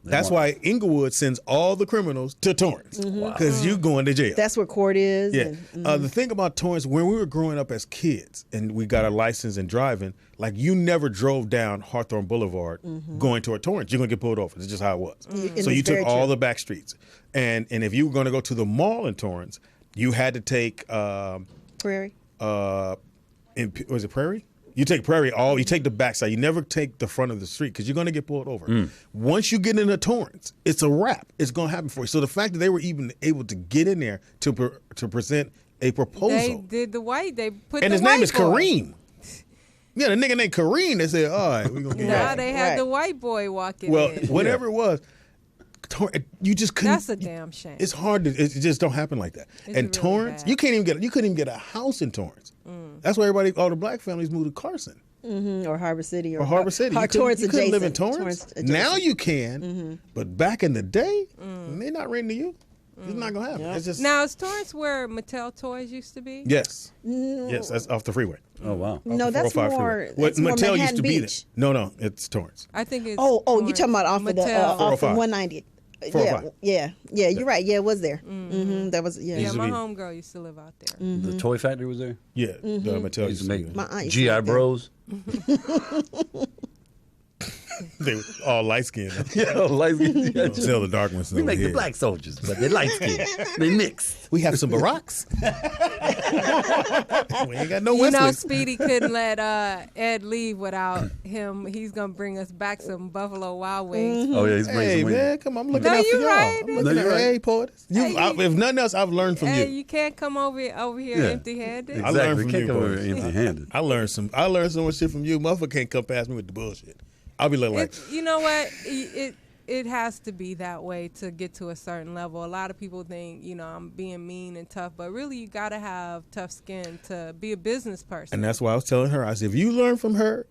That's why Inglewood sends all the criminals to Torrance because you going to jail.
That's where court is.
Yeah.
and-
The thing about Torrance, when we were growing up as kids and we got our license and driving, like you never drove down Hawthorne Boulevard going toward Torrance. You're going to get pulled over. That's just how it was.
And
So you
it's
took
very
all
true.
the back streets. And if you were going to go to the mall in Torrance, you had to take,
Prairie.
was it Prairie? You take Prairie, you take the backside. You never take the front of the street because you're going to get pulled over. Once you get into Torrance, it's a wrap. It's going to happen for you. So the fact that they were even able to get in there to present a proposal.
They did the white. They put
And
the
his name
white
is
boy.
Kareem. Yeah, the nigga named Kareem. They said, all right, we're going to get
Now
that.
they had
Right.
the white boy walking
Well,
in.
whatever it was, you just couldn't.
That's a damn shame.
It's hard to. It just don't happen like that.
It's
And
really
Torrance,
bad.
you couldn't even get a house in Torrance. That's why all the black families moved to Carson
Or Harbor City.
or Harbor City. You
Torrance
couldn't live in
adjacent.
Torrance.
adjacent.
Now you can, but back in the day, they're not renting to you. It's not gonna happen. It's just
Now is Torrance where Mattel Toys used to be?
yes, yes. That's off the freeway.
Oh, wow.
Off
No,
the
that's
405
more.
freeway. What
That's more
Mattel
Manhattan
used to be
Beach.
there. No, it's Torrance.
I think it's.
Oh, you
Torrance.
talking about off of the
Mattel.
off of
405.
190?
405.
Yeah. You're right. Yeah, it was there. That was
Yeah,
Used to
my
be.
homegirl used to live out there.
The toy factory was there?
Yeah, the Mattel
Used
used
to
to be
make
there.
My aunt used to
G.I.
work there.
Bros.
They all light skinned.
Light skin.
Tell the dark ones.
We make the black soldiers, but they're light skinned. They mix.
We have some Baracks.
We ain't got no
You know,
Wesleys.
Speedy couldn't let Ed leave without him. He's gonna bring us back some Buffalo Wild Wings.
Oh yeah, he's bringing
Hey
some wings.
man, come on! I'm looking
No,
out for
you
y'all.
right.
I'm looking
No,
at
you're right.
Hey, Portis. If nothing else, I've learned from
Hey,
you.
you can't come over here
Yeah.
empty-handed.
I learned
Exactly.
from
Can't
you,
come over
boys.
empty-handed.
I learned so much shit from you. Motherfucker can't come past me with the bullshit. I'll be looking like,
You know what? It has to be that way to get to a certain level. A lot of people think, I'm being mean and tough, but really you got to have tough skin to be a business person.
and that's why I was telling her. I said, if you learn from her,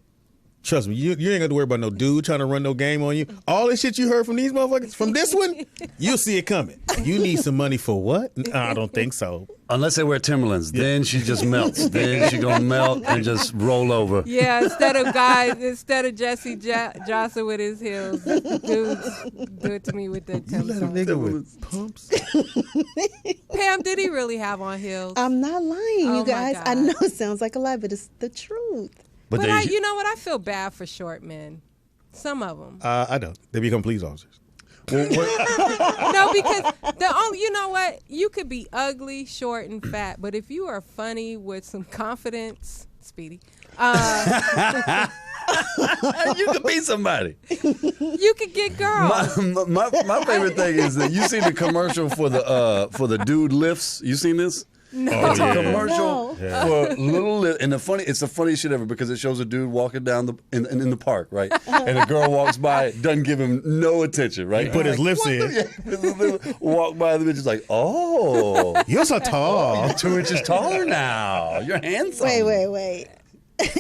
trust me, you ain't got to worry about no dude trying to run no game on you. All this shit you heard from these motherfuckers, from this one, you'll see it coming. You need some money for what? I don't think so.
Unless they wear Timberlands, then she just melts. Then she gonna melt and just roll over.
Yeah, instead of Jesse Johnson with his heels, dudes do it to me with the
You let a
Timberlands.
nigga with pumps.
Pam, did he really have on heels?
I'm not lying,
Oh,
you
my
guys. I
God.
know it sounds like a lie, but it's the truth.
But
they-
you know what? I feel bad for short men. Some of them.
I don't. They become police officers.
No, because you know what? You could be ugly, short, and fat, but if you are funny with some confidence, Speedy,
You could be somebody.
you could get girls.
My favorite thing is that you see the commercial for the dude lifts. You seen this?
No.
It's a commercial
No.
for little lift, and it's the funniest shit ever because it shows a dude walking down in the park, right? And a girl walks by, doesn't give him no attention, right?
He put his lifts in.
Walk by, the bitch is like, oh,
You're so tall.
you're 2 inches taller now. You're handsome.
Wait.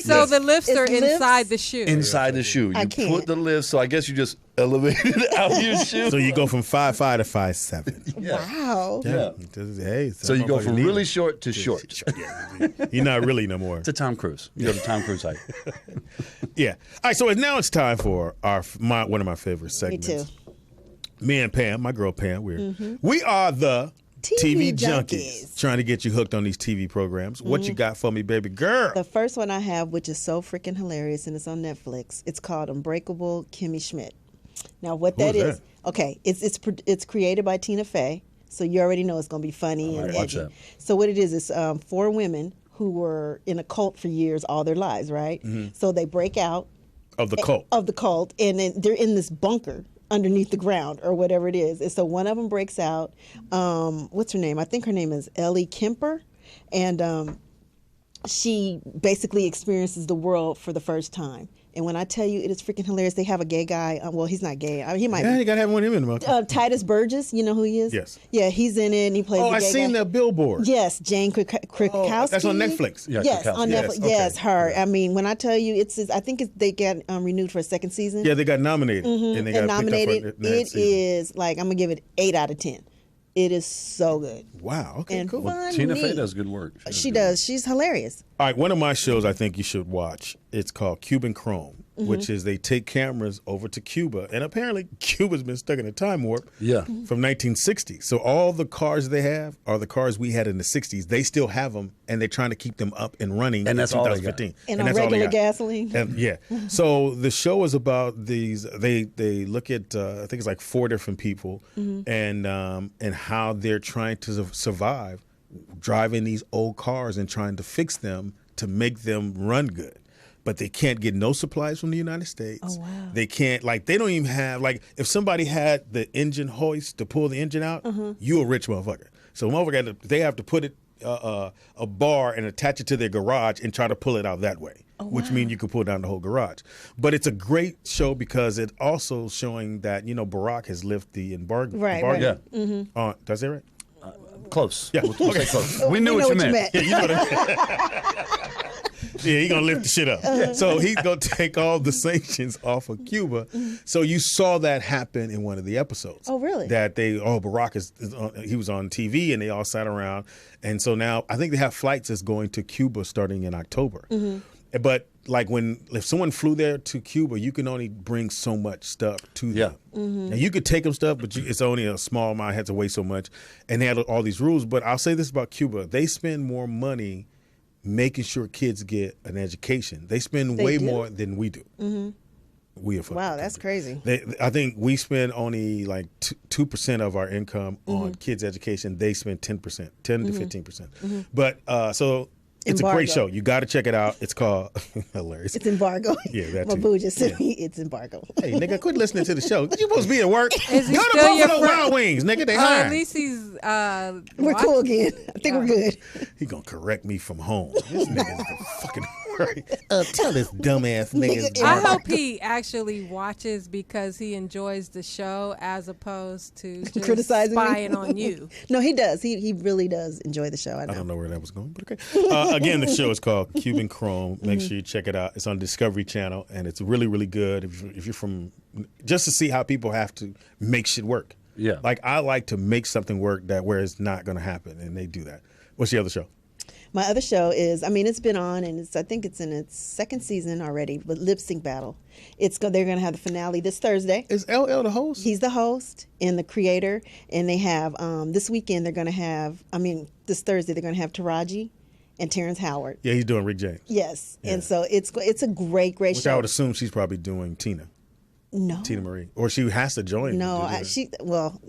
So the lifts
It's
are
lifts?
inside the shoe.
Inside the shoe,
I
you
can't.
put the lift. So I guess you just elevated out your shoe.
So you go from 5'5" to 5'7".
Wow.
Yeah.
Hey,
So you go from
motherfuckers
really
need
short to short.
it. You're not really no more.
To Tom Cruise. You go to Tom Cruise height.
Yeah. All right. So now it's time for one of my favorite
Me
segments.
too.
Me and Pam, my girl Pam, we are the
TV
junkies,
junkies.
trying to get you hooked on these TV programs. What you got for me, baby girl?
The first one I have, which is so freaking hilarious, and it's on Netflix. It's called Unbreakable Kimmy Schmidt. Now, what
Who
that
is
is,
that?
okay, it's created by Tina Fey, so you already know it's going to be funny and
watch
edgy.
that.
So what it is 4 women who were in a cult for years, all their lives, right? So they break out
Of the cult.
of the cult, and then they're in this bunker underneath the ground or whatever it is. And so one of them breaks out. What's her name? I think her name is Ellie Kemper, and she basically experiences the world for the first time. And when I tell you, it is freaking hilarious. They have a gay guy. Well, he's not gay. He might
Yeah,
be.
you gotta have one of him in the movie.
Titus Burgess, you know who he is?
Yes.
Yeah, he's in it, and he plays
Oh,
the
I
gay
seen
guy.
that billboard.
Yes, Jane Krakowski.
Oh, that's on Netflix.
Yeah,
Yes,
Krakowski.
on
Yes,
Netflix.
okay.
Yes, her. I mean, when I tell you, I think they got renewed for a second season.
Yeah, they got nominated. And they got
And nominated.
picked up for the next
It
season.
is like I'm gonna give it 8 out of 10. It is so good
Wow. Okay,
and
cool.
funny.
Tina Fey does good work.
She does. She's hilarious.
All right, one of my shows I think you should watch. It's called Cuban Chrome, which is they take cameras over to Cuba, and apparently Cuba's been stuck in a time warp.
Yeah.
From 1960. So all the cars they have are the cars we had in the 60s. They still have them, and they're trying to keep them up and running.
And
in
that's all they got.
2015.
And on
that's all they
regular
got.
gasoline.
And, yeah. So the show is about these. They look at I think it's like 4 different people, and how they're trying to survive driving these old cars and trying to fix them to make them run good. But they can't get no supplies from the United States.
Oh, wow.
They can't, they don't even have, if somebody had the engine hoist to pull the engine out, you a rich motherfucker. So they have to put it, a bar and attach it to their garage and try to pull it out that way, which means you can pull down the whole garage. But it's a great show because it also showing that, Barack has lifted the embargo.
Right,
embargo.
right.
Yeah.
Did I say it right?
Close.
Yeah.
We'll say close. We knew what you meant.
Yeah, you know that. Yeah, he's gonna lift the shit up. So he's gonna take all the sanctions off of Cuba. So you saw that happen in one of the episodes.
Oh, really?
That Barack he was on TV and they all sat around, and so now I think they have flights that's going to Cuba starting in October. But if someone flew there to Cuba, you can only bring so much stuff to them. And you could take them stuff, but it's only a small amount. It had to weigh so much, and they had all these rules. But I'll say this about Cuba: they spend more money making sure kids get an education. They spend way
do?
more than we do. We a fucking
Wow, that's
company.
crazy.
I think we spend only like 2% of our income on kids' education. They spend 10%, 10 to 15%. But so it's a great
Embargo.
show. You got to check it out. It's called hilarious.
It's embargo.
Yeah, that
My
too.
boo just said it's embargo.
Hey, nigga, quit listening to the show. You supposed to be at work.
Is he
Go to
still your
Buffalo
friend?
Wild Wings, nigga. They
At
hiring.
least he's
We're
watching.
cool again. I think we're good.
He gonna correct me from home. This nigga's the fucking worry. Tell this dumbass nigga.
I hope he actually watches because he enjoys the show as opposed to just
Criticizing me?
spying on you.
No, he does. He really does enjoy the show. I
I don't
know.
know where that was going, but okay. Again, the show is called Cuban Chrome. Make sure you check it out. It's on Discovery Channel, and it's really, really good. If you're from, just to see how people have to make shit work.
Yeah.
Like I like to make something work that where it's not going to happen, and they do that. What's the other show?
My other show is, I mean, it's been on, and I think it's in its second season already. But Lip Sync Battle, they're going to have the finale this Thursday.
Is LL the host?
He's the host and the creator, and they have this weekend they're going to have. I mean, this Thursday they're going to have Taraji and Terrence Howard.
Yeah, he's doing Rick James.
Yes,
Yeah.
and so it's a great
Which
show.
I would assume she's probably doing Tina Marie, or she has to join.
No,
to do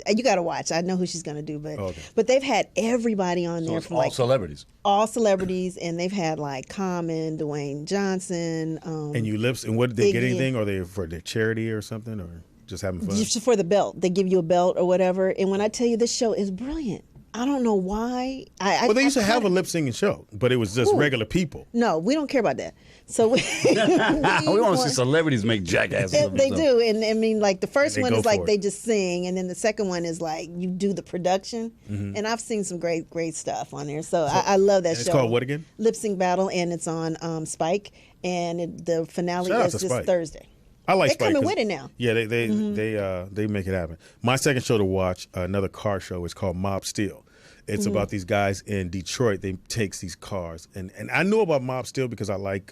it.
you got to watch. I know who she's going to do, but
Okay.
but they've had everybody on
So
there
it's
from
all
like
celebrities.
all celebrities, and they've had like Common, Dwayne Johnson.
And you lips, and what did they get
Iggy.
anything? Or they for their charity or something, or just having fun?
Just for the belt, they give you a belt or whatever. And when I tell you, this show is brilliant. I don't know why.
Well, they used to have a lip singing show, but it was just
Who?
regular people.
No, we don't care about that. So we
want to see celebrities make jackasses of
They
themselves.
do, and I mean, like the first
And they
one
go
is like
for it.
they just sing, and then the second one is like you do the production.
Mm-hmm.
And I've seen some great stuff on there, so I love that
And
show.
it's called what again?
Lip Sync Battle, and it's on Spike, and the finale
Shout out
is
to
this
Spike.
Thursday.
I like
They're
Spike
coming
'cause-
with it now.
Yeah, they make it happen. My second show to watch, another car show, is called Mob Steel. It's about these guys in Detroit. They takes these cars, and I knew about Mob Steel because I like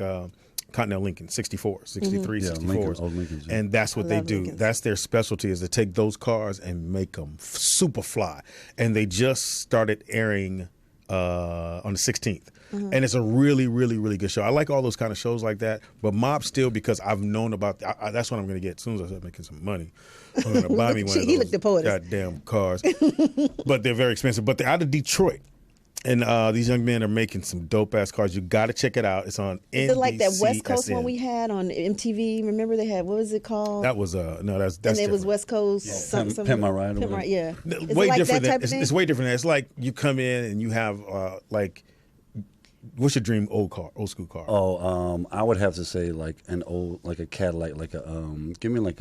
Continental Lincoln 64, 63,
Yeah,
64s.
Lincoln, old Lincolns, yeah.
And that's what they
love
do.
Lincolns.
That's their specialty, is to take those cars and make them super fly. And they just started airing on the 16th. And it's a really, really, really good show. I like all those kind of shows like that. But Mob Steel, because I've known about that's what I'm going to get as soon as I start making some money. I'm going to buy me one of
He
those
looked the poetess.
goddamn cars. But they're very expensive. But they're out of Detroit. And these young men are making some dope ass cars. You got to check it out. It's on NBC.
Is it like that West Coast one
SN.
we had on MTV? Remember they had, what was it called?
That was no, that's
and it was
different.
West Coast.
Pimp My Ride or
Pimp My-
whatever.
yeah.
No,
Is
way
it like
different.
that type of
It's
thing?
way different. It's like you come in and you have like, what's your dream old school car?
Oh, I would have to say like a Cadillac, like give me like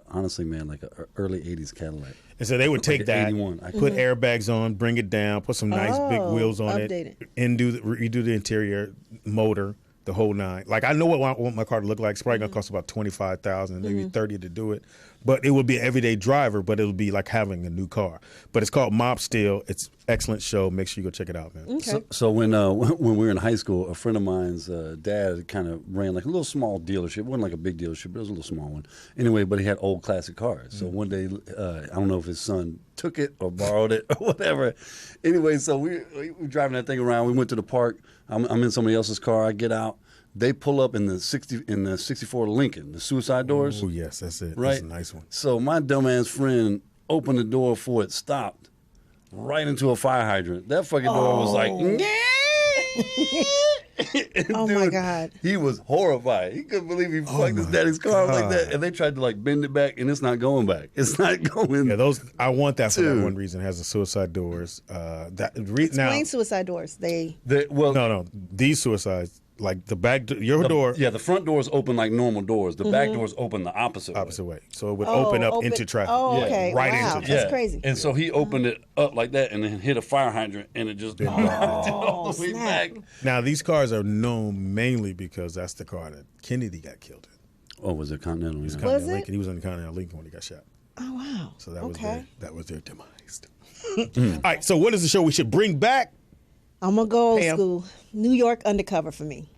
honestly, man, like a early '80s Cadillac.
And so they would take
Like
that,
an 81.
put airbags on, bring it down, put some nice big
Oh,
wheels on
update
it,
it.
and redo the interior, motor, the whole nine. Like I know what I want my car to look like. It's probably gonna cost about $25,000, maybe $30,000 to do it. But it would be an everyday driver, but it would be like having a new car. But it's called Mob Steel. It's an excellent show. Make sure you go check it out, man.
Okay.
So when we were in high school, a friend of mine's dad kind of ran like a little small dealership. It wasn't like a big dealership, but it was a little small one. Anyway, but he had old classic cars. So one day, I don't know if his son took it or borrowed it or whatever. Anyway, so we were driving that thing around. We went to the park. I'm in somebody else's car. I get out. They pull up in the 64 Lincoln, the suicide doors.
Oh yes, that's it.
Right.
That's a nice one.
So my dumbass friend opened the door for it, stopped, right into a fire hydrant. That fucking door was like, and
Oh, my God.
He was horrified. He couldn't believe he fucked his daddy's car like that. And they tried to like bend it back, and it's not going back. It's not going.
Yeah, those I want that for that
Dude.
one reason. It has the suicide doors. Now,
Explain suicide doors.
no, these suicides like the back, your door,
Yeah, the front doors open like normal doors. The back doors open the opposite
opposite way, so it would
Oh,
open up into traffic.
Oh,
Yeah.
okay.
Right
Wow,
into
that's crazy.
And so he opened it up like that and then hit a fire hydrant, and it just all the way
snap.
back.
Now these cars are known mainly because that's the car that Kennedy got killed in.
Oh, was it Continental? Yeah.
Continental
it?
Lincoln. He was in the Continental Lincoln when he got shot.
Oh wow.
So that was
okay.
their demise. All right. So what is the show we should bring back?
I'm gonna go old
Pam.
school. New York Undercover for me.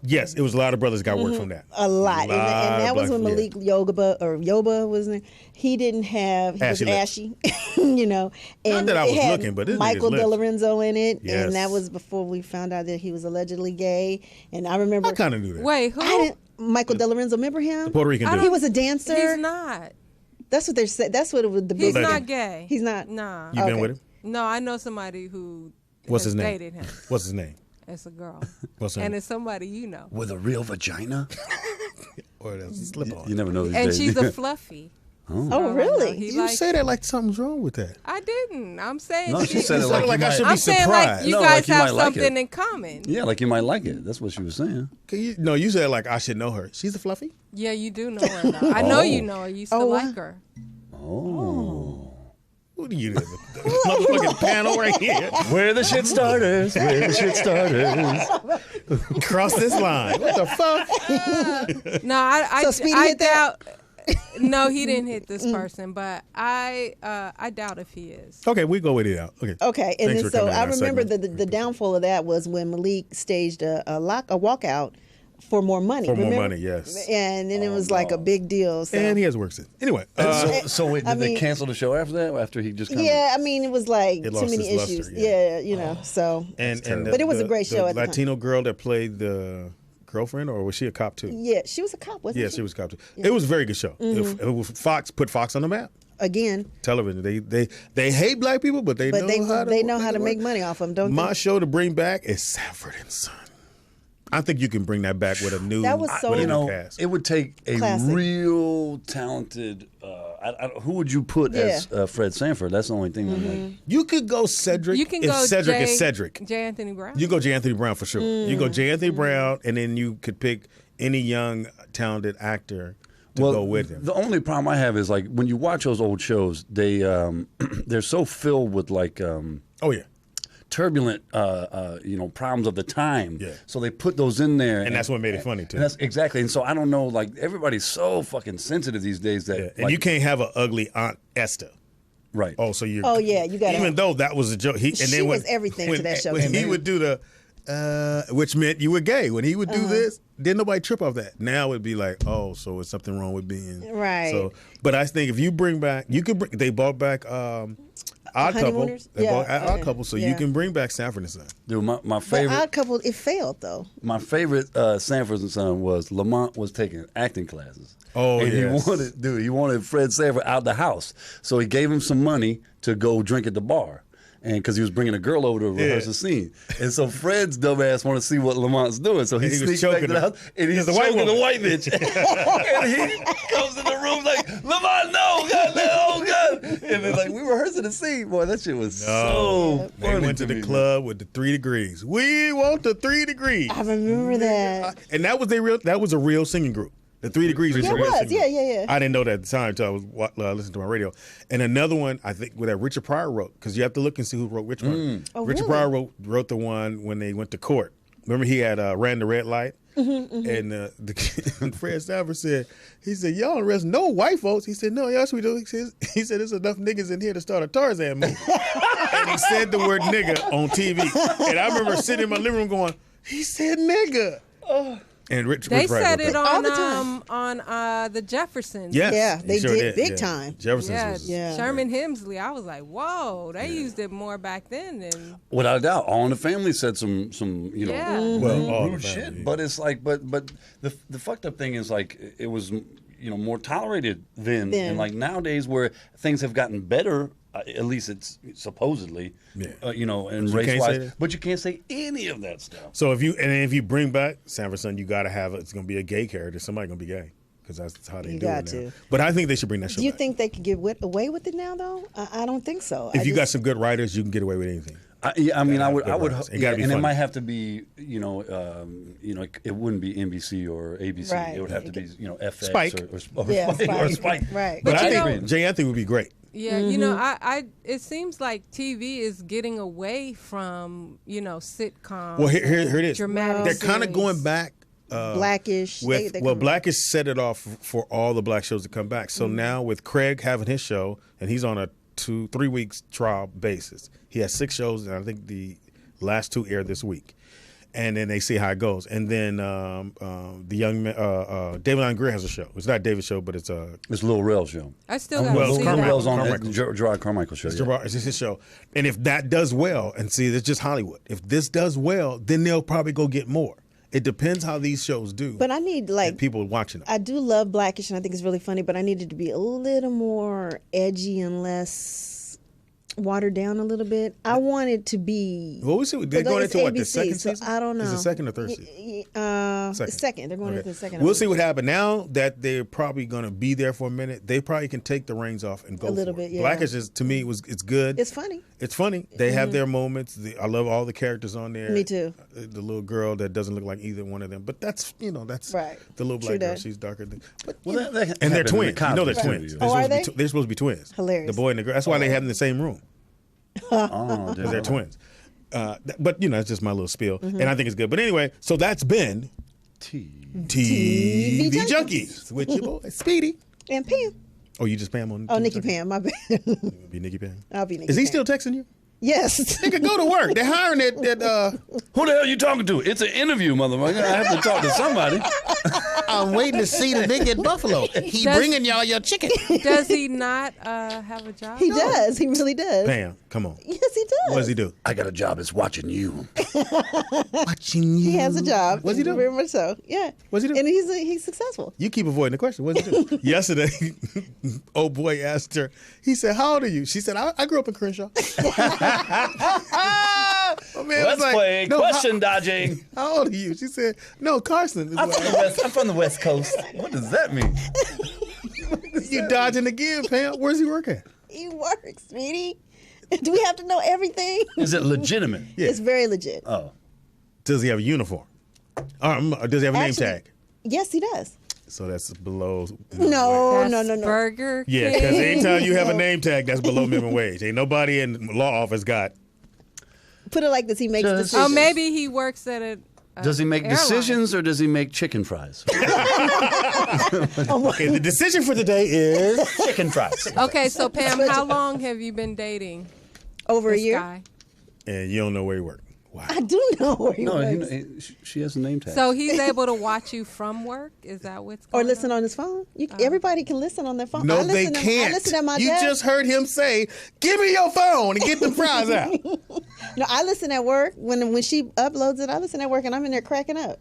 Yes, it was a lot of brothers got work from that.
A lot. And that was when
black-
Malik Yoba was in. He didn't have. He
Ashy
was ashy. You know. And
that I
it
was
had
looking, but this
Michael
nigga's
De
lips.
Lorenzo in it,
Yes.
and that was before we found out that he was allegedly gay. And I remember.
I kind of knew that.
Wait, who?
I didn't. Michael De Lorenzo, remember him?
Puerto Rican dude.
He was a dancer.
He's not.
That's what they said. That's what it was. The
He's
big
not gay.
He's not.
Nah.
You been with him?
No, I know somebody who
What's
has
his name?
dated him.
What's his name?
It's a girl.
What's her
And
name?
it's somebody you know.
With a real vagina?
Or that's a slip on.
You never know these
And
days.
she's a fluffy.
Oh, really?
He
You
like,
say that like something's wrong with that.
I didn't. I'm saying
No, she said it
You
like,
sound like
you
I
might,
should be
I'm saying
surprised.
like you
No,
guys
like you
have
might like
something
it.
in common.
Yeah, like you might like it. That's what she was saying.
No, you said like I should know her. She's a fluffy?
Yeah, you do know her. Though. I know you know her. You used to
Oh,
like her.
Oh.
Who do you the motherfucking panel right here?
We're the shit starters. We're the shit starters.
Cross this line. What the fuck?
No, I
So Speedy
I
hit that?
doubt. No, he didn't hit this person, but I doubt if he is.
Okay, we go with it out. Okay.
Okay, and
Thanks
then
for
so
coming
I
in our
remember
segment.
the downfall of that was when Malik staged a walkout for more money.
For more
remember?
money, yes.
And then it was like a big deal. So.
And he has work since. Anyway,
So wait,
I
did they
mean-
cancel the show after that? After he just kind
Yeah, I mean, it was like
It
too
lost
many
its luster,
issues.
yeah.
You know, so.
and
But it was a great show
The
at the time.
Latino girl that played the girlfriend, or was she a cop too?
Yeah, she was a cop, wasn't
Yeah,
she?
she was a cop too. It was a very good show.
Mm-hmm.
It was Fox put Fox on the map.
Again,
Television. They hate black people, but they
but
know how to
make money off them, don't
My
they?
show to bring back is Sanford and Son. I think you can bring that back with a new,
That was so-
with a
you
new
know,
cast.
it would take a
Classic.
real talented. Who would you put as Fred Sanford? That's the only thing. I'm like,
You could go Cedric.
You can
if
go
Cedric
J,
is Cedric.
J. Anthony Brown.
You go J. Anthony Brown for sure. You go J. Anthony Brown, and then you could pick any young talented actor to go with him.
The only problem I have is like when you watch those old shows, they they're so filled with like
Oh yeah,
turbulent problems of the time.
Yeah.
So they put those in there,
and that's what made it funny too.
And that's exactly. And so I don't know, like everybody's so fucking sensitive these days that
Yeah, and
like,
you can't have an ugly Aunt Esther.
right.
Oh, so you?
Oh, yeah, you gotta
Even
have-
though that was a joke,
She was everything to that show
When
to
he
me.
would do the, which meant you were gay. When he would do this, didn't nobody trip off that. Now it'd be like, oh, so it's something wrong with being
Right.
So, but I think if you bring back, you could bring. They brought back Odd Couple.
Honeymooners?
They brought
Yeah,
Odd Couple, so you
yeah.
can bring back Sanford and Son.
Dude, my
But
favorite.
Odd Couple, it failed though.
My favorite Sanford and Son was Lamont was taking acting classes.
Oh,
and
yes.
he wanted Fred Sanford out the house, so he gave him some money to go drink at the bar, and because he was bringing a girl over to rehearse a scene, and so Fred's dumbass wanted to see what Lamont's doing, so he
And he was
sneaks back to
choking
the
her.
house, and he's
There's a white
choking the
woman.
white bitch, and he comes in the room like Lamont, no, God, no, oh God, and then like we rehearsing the scene, boy, that shit was so
They
funny
went to the
me.
club with the 3 degrees. We want the 3 degrees.
I remember that.
And that was a real singing group. The 3 Degrees was
Yeah,
a
it
real
was.
singing
Yeah,
group.
yeah, yeah.
I didn't know that at the time until I was listening to my radio. And another one, I think, that Richard Pryor wrote, because you have to look and see who wrote which one.
Oh,
Richard
really?
Pryor wrote the one when they went to court. Remember he had ran the red light? And and Fred Sanford said, y'all don't arrest no white folks. He said, no, yes we do. He said, there's enough niggas in here to start a Tarzan movie. And he said the word nigga on TV. And I remember sitting in my living room going, he said nigga. And
They
Pryor
said
wrote
it
that.
All the time.
on the Jeffersons.
Yes,
Yeah,
he
they
sure
did big
yeah.
time.
Jefferson's
Yeah,
was
Yeah.
Sherman Hemsley. I was like, whoa, they used it more back then than.
Without a doubt, All in the Family said some
Yeah.
well, all the
rude
family,
shit.
yeah.
But it's like, but the fucked up thing is like it was more tolerated then,
Then.
and like nowadays where things have gotten better. At least it's supposedly,
Yeah.
and
you can't
race
say
wise,
that?
but you can't say any of that stuff.
So if you bring back Sanford Son, you got to have it's going to be a gay character. Somebody going to be gay because that's how they
You
do
got
it now.
to.
But I think they should bring that show
Do you
back.
think they could get away with it now though? I don't think so.
If you got some good writers, you can get away with anything.
I
have
would,
good
I would,
writers. It gotta be
and it
funny.
might have to be, it wouldn't be NBC or ABC.
Right.
It would have to be, FX
Spike.
or
Yeah,
Spike. Or
Spike.
Spike.
Right.
But
But
I
you
think
know-
Jay Anthony would be great.
Yeah, you know, I it seems like TV is getting away from sitcoms.
Well, here it is.
Dramatic
They're kind of
series.
going back.
Blackish.
With
they
well,
come-
Blackish set it off for all the black shows to come back. So now with Craig having his show, and he's on a 2-3 weeks trial basis. He has 6 shows, and I think the last 2 air this week. And then they see how it goes. And then the young man, David Allen Greer has a show. It's not David's show, but it's
It's Lil Rel's show.
I still got
well,
to see
Carmichael-
that.
Rel's on
Carmichael.
Gerard Carmichael show. Yeah.
it's his show. And if that does well, and see, it's just Hollywood. If this does well, then they'll probably go get more. It depends how these shows do.
But I need
and people watching them.
I do love Blackish, and I think it's really funny. But I need it to be a little more edgy and less watered down a little bit. I want it to be.
Well, we see they're going into what, the second
so
season?
I don't know.
Is it second or third season?
Second. They're going into the second.
We'll see what happens. Now that they're probably going to be there for a minute, they probably can take the reins off and go
A little
for it.
bit, yeah.
Blackish is, to me, it's good.
It's funny.
It's funny. They have their moments. I love all the characters on there.
Me too.
The little girl that doesn't look like either one of them, but that's that's
Right.
the little
True
black girl.
that.
She's darker than. But,
Well, that
and they're
happened in
twins.
the
You know they're
Cosby
twins.
studio.
Oh, are they?
They're supposed to be twins.
Hilarious.
The boy and the girl. That's why they have them in the same room.
Oh,
Because they're twins. But it's just my little spiel, and I think it's good. But anyway, so that's been TV Junkies with your boy Speedy.
And Pam.
Oh, you just Pam on?
Oh,
TV
Nikki
Junkies?
Pam. My bad.
Be Nikki Pam.
I'll be Nikki
Is he
Pam.
still texting you?
Yes.
Nigga, go to work. They're hiring that.
Who the hell are you talking to? It's an interview, motherfucker. I have to talk to somebody.
I'm waiting to see the nigga in Buffalo. He bringing y'all your chicken.
Does he not have a job?
He does. He really does.
Pam, come on.
Yes, he does.
What does he do?
I got a job. It's watching you.
Watching you.
He has a job.
What's he do?
Very much so. Yeah.
What's he do?
And he's successful.
You keep avoiding the question. What's he do? Yesterday, old boy asked her. He said, "How old are you?" She said, "I grew up in Crenshaw." My man
Let's
was like,
play
"No,
question dodging.
How old are you?" She said, "No, Carson."
I'm from the West Coast. What does that mean?
You dodging again, Pam. Where's he work at?
He works, sweetie. Do we have to know everything?
Is it legitimate?
Yeah.
It's very legit.
Oh.
Does he have a uniform? Does he have a name
Actually-
tag?
Yes, he does.
So that's below.
No,
That's
no.
Burger King.
Yeah, because anytime you have a name tag, that's below minimum wage. Ain't nobody in the law office got.
Put it like this: he makes
Just-
decisions.
Oh, maybe he works at a.
Does he make
airline.
decisions or does he make chicken fries?
Okay, the decision for today is.
Chicken fries.
Okay, so Pam, how long have you been dating
over a
this
year.
guy?
And you don't know where he works. Wow.
I do know where he
No,
works.
she has a name tag.
So he's able to watch you from work? Is that what's
Or
going
listen
on?
on his phone. Everybody can listen on their phone.
No,
I
they
listen
can't.
I listen at my
You
desk.
just heard him say, "Give me your phone and get the fries out."
No, I listen at work. When she uploads it, I listen at work, and I'm in there cracking up.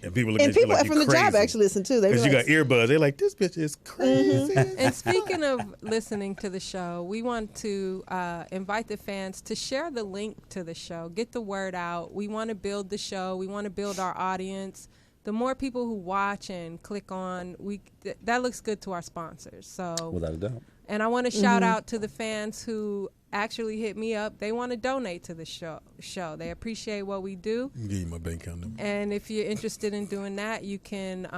And people look
And
at you
people
like
from
you
the job
crazy.
actually listen too. They
Because you got
realize-
earbuds. They're like, "This bitch is crazy."
And speaking of listening to the show, we want to invite the fans to share the link to the show. Get the word out. We want to build the show. We want to build our audience. The more people who watch and click on, that looks good to our sponsors. So,
Without a doubt.
and I want to shout out to the fans who actually hit me up. They want to donate to the show. They appreciate what we do.
Give you my bank account number.
And if you're interested in doing that, you can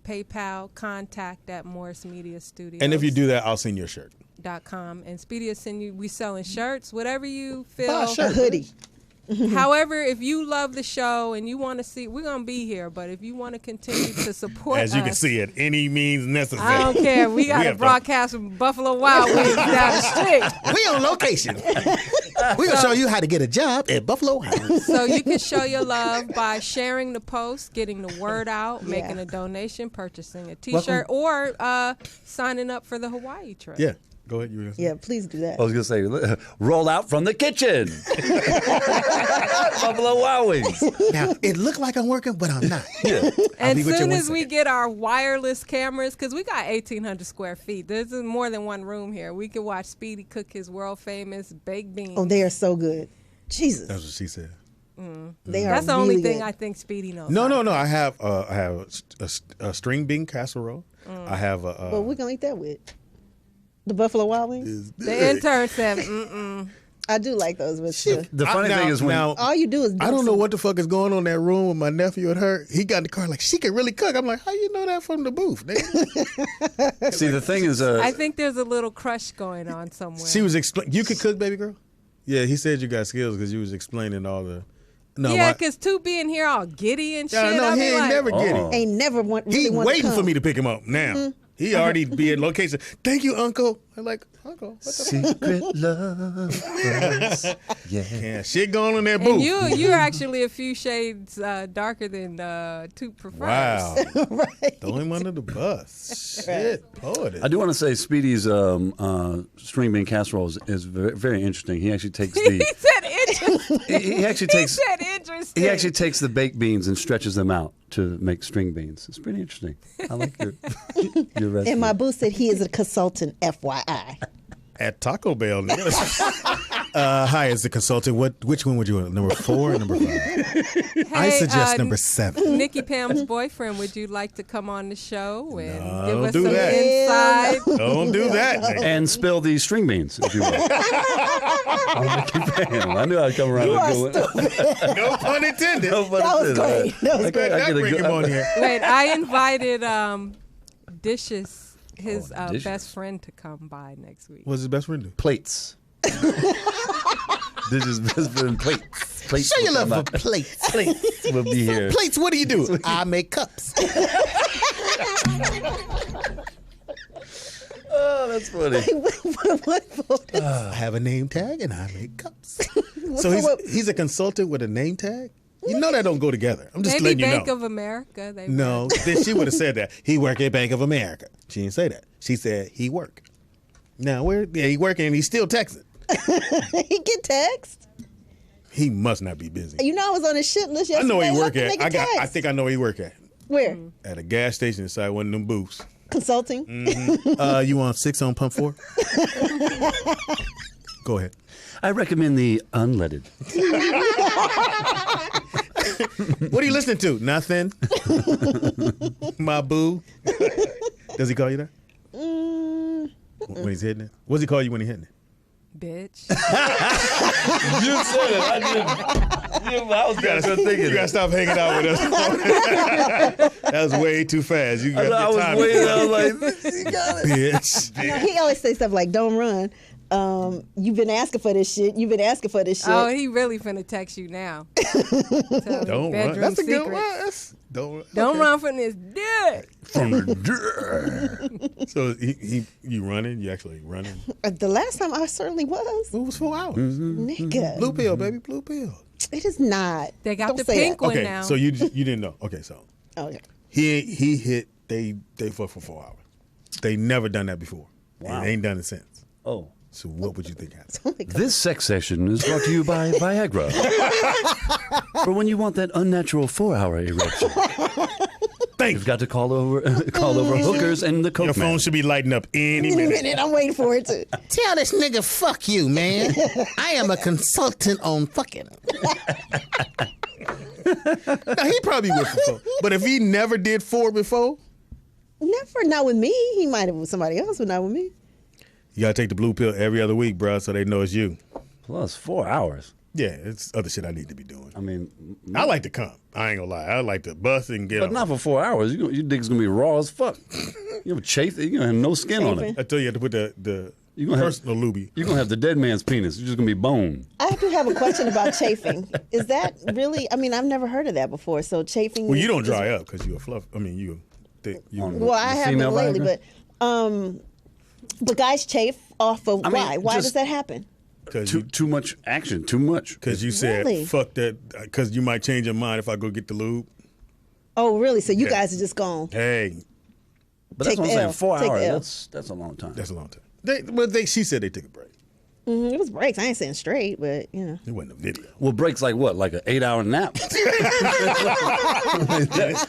PayPal contact at Morris Media Studios.
And if you do that, I'll send you a shirt.
.com, and Speedy will send you. We selling shirts, whatever you
Buy a
feel.
shirt.
a hoodie.
However, if you love the show and you want to see, we're gonna be here. But if you want to continue to support
As you can
us,
see, at any means necessary.
I don't care. We got to
have to-
broadcast from Buffalo Wild Wings down the street.
We on location. We gonna show you how to get a job at Buffalo House.
So you can show your love by sharing the post, getting the word out, making a donation, purchasing a T-shirt, or signing up for the Hawaii trip.
Yeah. Go ahead. You were gonna say?
Yeah, please do that.
I was going to say, roll out from the kitchen. Buffalo Wild Wings.
Now it looked like I'm working, but I'm not.
And
be with you
soon
one
as we
second.
get our wireless cameras, because we got 1,800 square feet. There's more than one room here. We can watch Speedy cook his world famous baked beans.
Oh, they are so good. Jesus,
That's what she said.
they are.
That's the only
really
thing
good.
I think Speedy knows.
No,
how to
no, no. I have a string bean casserole. I have a.
What we gonna eat that with? The Buffalo Wild Wings.
do. The intern said, "Mm-mm."
I do like those with the,
The funny thing is when
all you do is.
I don't know what the fuck is going on in that room with my nephew and her. He got in the car like, she can really cook. I'm like, how you know that from the booth? nigga?
see the thing is
I think there's a little crush going on somewhere.
She was explaining. You can cook, baby girl? Yeah, he said you got skills because you was explaining all the. No,
yeah, because two being here all giddy and shit.
yeah, no,
I
he
be
ain't
like,
never get
Oh.
it.
Ain't never want. Really
He
want
waiting
to
for
come.
me to pick him up now. He already be in location. Thank you, Uncle. I'm like, Uncle, what the
secret love.
yeah, shit going on in that
And
booth.
you're actually a few shades darker than Two prefers.
Wow.
Right.
Throw him under the bus. Shit, poet.
I do want to say Speedy's string bean casserole is very, very interesting. He actually takes
He
the
said interesting.
he actually
He
takes
said interesting. interesting.
He actually takes the baked beans and stretches them out to make string beans. It's pretty interesting. I like your recipe.
And my boo said he is a consultant, FYI.
At Taco Bell. Hi, as the consultant, which one would you want? Number 4 or number 5? I suggest number 7.
Nikki Pam's boyfriend, would you like to come on the show and give
don't
us
do
some
that.
insight?
Don't do that. nigga.
And spill the string beans, if you will. I knew I'd come around
You
with
are
a good one.
stupid.
No pun intended.
No pun
That was
intended.
great. That was great.
I
Not
get a
bring
good-
him on here.
Wait, I invited Dishes, his
Dishes.
best friend, to come by next week.
What's his best friend do?
Plates. This is best friend plates. Plates
Show your
will
love
come
for
out.
plates.
Plates will be here.
Plates, what do you do? I make cups.
Oh, that's funny.
What?
I have a name tag and I make cups.
So
So
what-
he's a consultant with a name tag? You know that don't go together. I'm just
Maybe
letting you
Bank
know.
of America. They
No, then she would have said that. He work at Bank of America. She didn't say that. She said he work. Now he working and he's still texting.
He get text.
He must not be busy.
You know I was on his shit list
I
yesterday.
know where he
What
work
the
at.
nigga text?
I think I know where he work at.
Where?
At a gas station inside one of them booths.
Consulting.
You want 6 on pump 4? Go ahead.
I recommend the unleaded.
What are you listening to? Nothing. My boo. Does he call you that? When he's hitting it? What does he call you when he's hitting it?
bitch.
You said it. I didn't. I was kind of thinking.
You gotta stop hanging out with us. That was way too fast. You got
I
your
was
time.
waiting. I was like, you got it.
Bitch.
No, he always say stuff like, "Don't run." You've been asking for this shit. You've been asking for this shit.
Oh, he really finna text you now. Tell you
Don't run.
bedroom
That's a good
secrets.
one. Don't
Don't
okay.
run from this dick.
From the dirt.
So you running? You actually running?
The last time I certainly was.
It was 4 hours.
Nigga.
Blue pill, baby, blue pill.
It is not.
They got
Don't
the
say
pink
that.
one
Okay,
now.
so you didn't know. Okay, so
Okay.
he hit they fucked for 4 hours. They never done that before.
Wow.
And they ain't done it since.
Oh.
So what would you think happened?
Oh my God.
This sex session is brought to you by Viagra. For when you want that unnatural 4-hour erection.
Thank
You've
you.
got to call over hookers and the coke
Your phone
man.
should be lighting up any
Any
minute.
minute, I'm waiting for it to.
Tell this nigga, fuck you, man. I am a consultant on fucking.
Now, he probably would before. But if he never did 4 before,
Never, not with me. He might have with somebody else, but not with me.
you gotta take the blue pill every other week, bro, so they know it's you.
Plus 4 hours.
Yeah, it's other shit I need to be doing.
I mean,
I like to come. I ain't gonna lie. I like to bust and get
but
on.
not for 4 hours. Your dick's gonna be raw as fuck. You have chafe. You're gonna have no skin on it.
I tell you, you have to put the
You gonna have-
personal lubie.
You're gonna have the dead man's penis. You're just gonna be bone.
I do have a question about chafing. Is that really? I mean, I've never heard of that before. So chafing.
Well, you don't
is-
dry up because you a fluff. I mean, you thick. You
On-
Well, I
The
haven't
female
lately,
Viagra?
but guys chafe off of
I mean,
why? Why
just-
does that happen?
because
Too much action. Too much.
you said
Really?
fuck that because you might change your mind if I go get the lube.
Oh, really? So you
Yeah.
guys are just gone.
Hey,
But that's
Take
what I'm
the
saying.
L.
4
Take the
hours.
L.
That's a long time.
that's a long time. She said they took a break.
It was breaks. I ain't saying straight, but you know.
It wasn't a video.
Well, breaks like what? Like an 8-hour nap.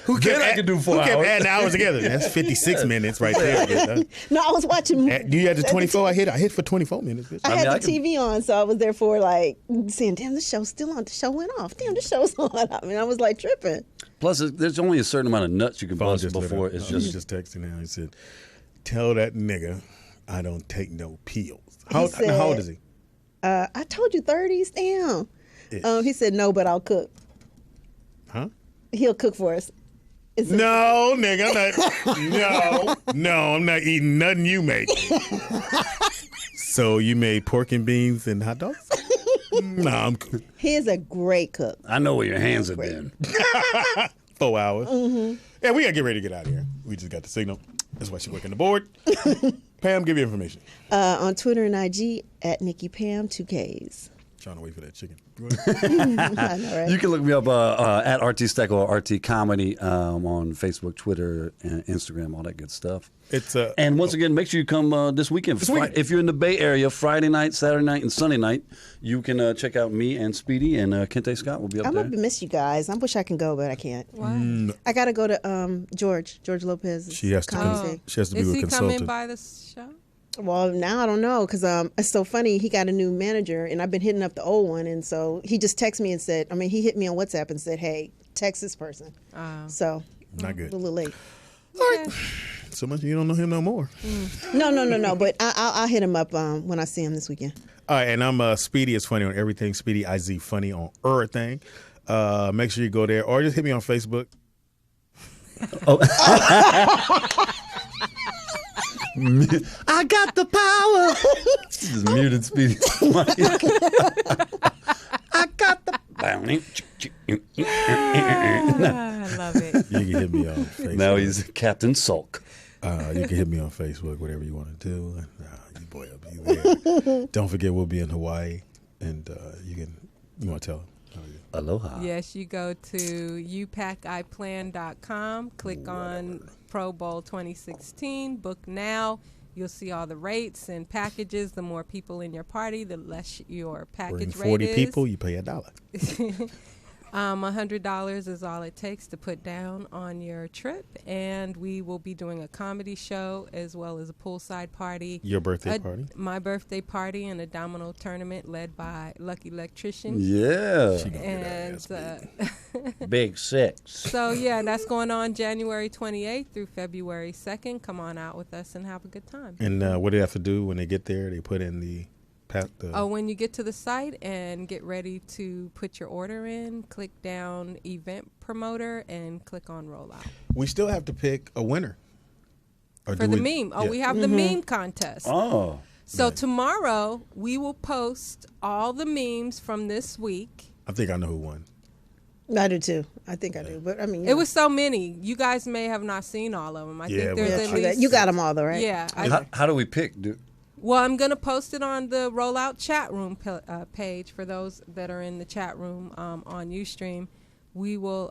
Who
Then I could do 4
Who kept
hours.
adding hours together? That's 56 minutes right there.
No, I was watching.
Do you have the 24? I hit for 24 minutes. Bitch.
I
I
had
mean, I
the
can-
TV on, so I was there for like saying, "Damn, the show's still on." The show went off. Damn, the show's on. I mean, I was like tripping.
Plus, there's only a certain amount of nuts you can
Phone
bust
just lit
before
up.
it's
He's
just.
just texting now. He said, "Tell that nigga I don't take no pills." How
said-
old is he?
I told you 30s. Damn.
Ish.
He said no, but I'll cook.
Huh?
He'll cook for us. It's a-
No, nigga, I'm not. No, I'm not eating nothing you make. So you made pork and beans and hot dogs? No, I'm cool.
He is a great cook.
I know where your hands have been.
4 hours. Yeah, we gotta get ready to get out of here. We just got the signal. That's why she's working the board. Pam, give you information.
On Twitter and IG at Nikki Pam 2Ks.
trying to wait for that chicken.
I know, right?
You can look me up at RT Stack or RT Comedy on Facebook, Twitter, and Instagram, all that good stuff.
It's
And once again, make sure you come this weekend. If you're in the Bay Area, Friday night, Saturday night, and Sunday night, you can check out me and Speedy and Kente Scott will be up
I'm
there.
gonna miss you guys. I wish I can go, but I can't.
Why?
I gotta go to George Lopez.
She has to.
comedy.
She has to be
Is
with a
he
consultant.
coming by the show?
Well, now I don't know because it's so funny. He got a new manager, and I've been hitting up the old one, and so he just texted me and said, he hit me on WhatsApp and said, "Hey, text this person." So
Not good.
a little late.
All right. So much you don't know him no more.
No. But I'll hit him up when I see him this weekend.
All right, and I'm Speedy is funny on everything. Speedy IZ funny on everything. Make sure you go there or just hit me on Facebook.
I got the power. This is muted Speedy. I got the
I love it.
You can hit me on Facebook.
Now he's Captain Sulk.
You can hit me on Facebook, whatever you want to do. And, you boy will be there. Don't forget, we'll be in Hawaii, and you want to tell them.
Aloha.
Yes, you go to upaciplan.com, click on Pro Bowl 2016, book now. You'll see all the rates and packages. The more people in your party, the less your
Bring
package rate
40
is.
people, you pay $1.
$100 is all it takes to put down on your trip, and we will be doing a comedy show as well as a poolside party.
Your birthday party?
My birthday party and a domino tournament led by Lucky Electrician.
Yeah.
She gonna get her
And
ass beat.
Big six.
so, yeah, that's going on January 28th through February 2nd. Come on out with us and have a good time.
And what do they have to do when they get there? They put in the
When you get to the site and get ready to put your order in, click down Event Promoter and click on Rollout.
We still have to pick a winner. Or
For
do
the
we-
meme. Oh,
yeah.
we have the meme contest.
Oh.
So tomorrow we will post all the memes from this week.
I think I know who won.
I do too. I think I do. But
It was so many. You guys may have not seen all of them. I
Yeah,
think there's
well,
at least.
you got them all though, right?
Yeah.
How do we pick, dude?
Well, I'm going to post it on the Rollout chat room page for those that are in the chat room on Ustream. We will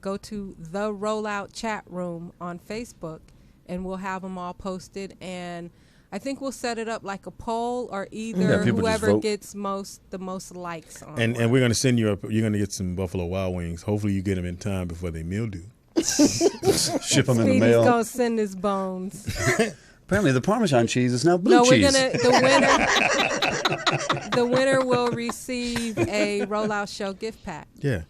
go to the Rollout chat room on Facebook, and we'll have them all posted. And I think we'll set it up like a poll, or either
people just
whoever
vote.
gets the most likes on
And
one.
we're going to send you you're going to get some Buffalo Wild Wings. Hopefully you get them in time before they mildew.
Ship them in the
Speedy's
mail.
going to send his bones.
Apparently, the Parmesan cheese is now blue
No, we're
cheese.
gonna the winner will receive a Rollout Show gift pack.
Yeah.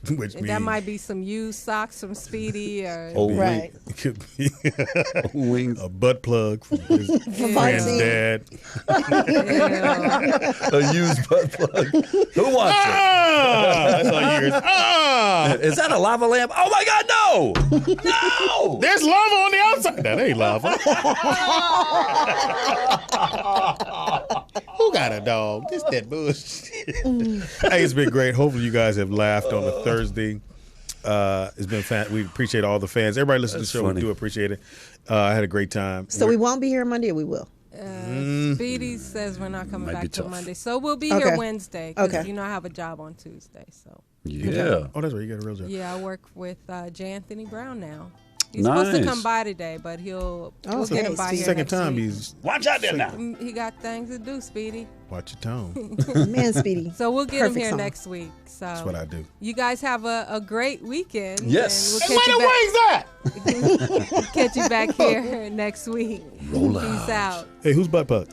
Which means
That might be some used socks from Speedy, or
Oh,
Right.
it could be
wings.
a butt plug from his friend's
Fonzie.
dad.
Ew.
A used butt plug. Who wants it?
That's all you hear.
Is that a lava lamp? Oh my God, no! No!
There's lava on the outside. That ain't lava. Who got a dog? This that bullshit. Hey, it's been great. Hopefully you guys have laughed on a Thursday. It's been we appreciate all the fans. Everybody listen to the
That's
show.
funny.
We do appreciate it. I had a great time.
So we won't be here Monday, or we will.
Speedy says we're not coming
Might be
back till
tough.
Monday, so we'll be
Okay.
here Wednesday. 'Cause,
Okay.
you know I have a job on Tuesday, so
Yeah.
Oh, that's right. You got a real job.
yeah, I work with J. Anthony Brown now. He's supposed to
Nice.
come by today, but we'll
Oh,
get him
okay.
by
Speedy.
here
Second
next
time
week.
he's
Watch out there now.
He got things to do, Speedy.
watch your tone.
Man, Speedy.
So we'll get him
Perfect
here
song.
next week. So
That's what I do.
you guys have a great weekend.
Yes.
And
Where the wings at?
we'll catch you back here next week.
Roll
Peace out.
Hey, who's butt plug?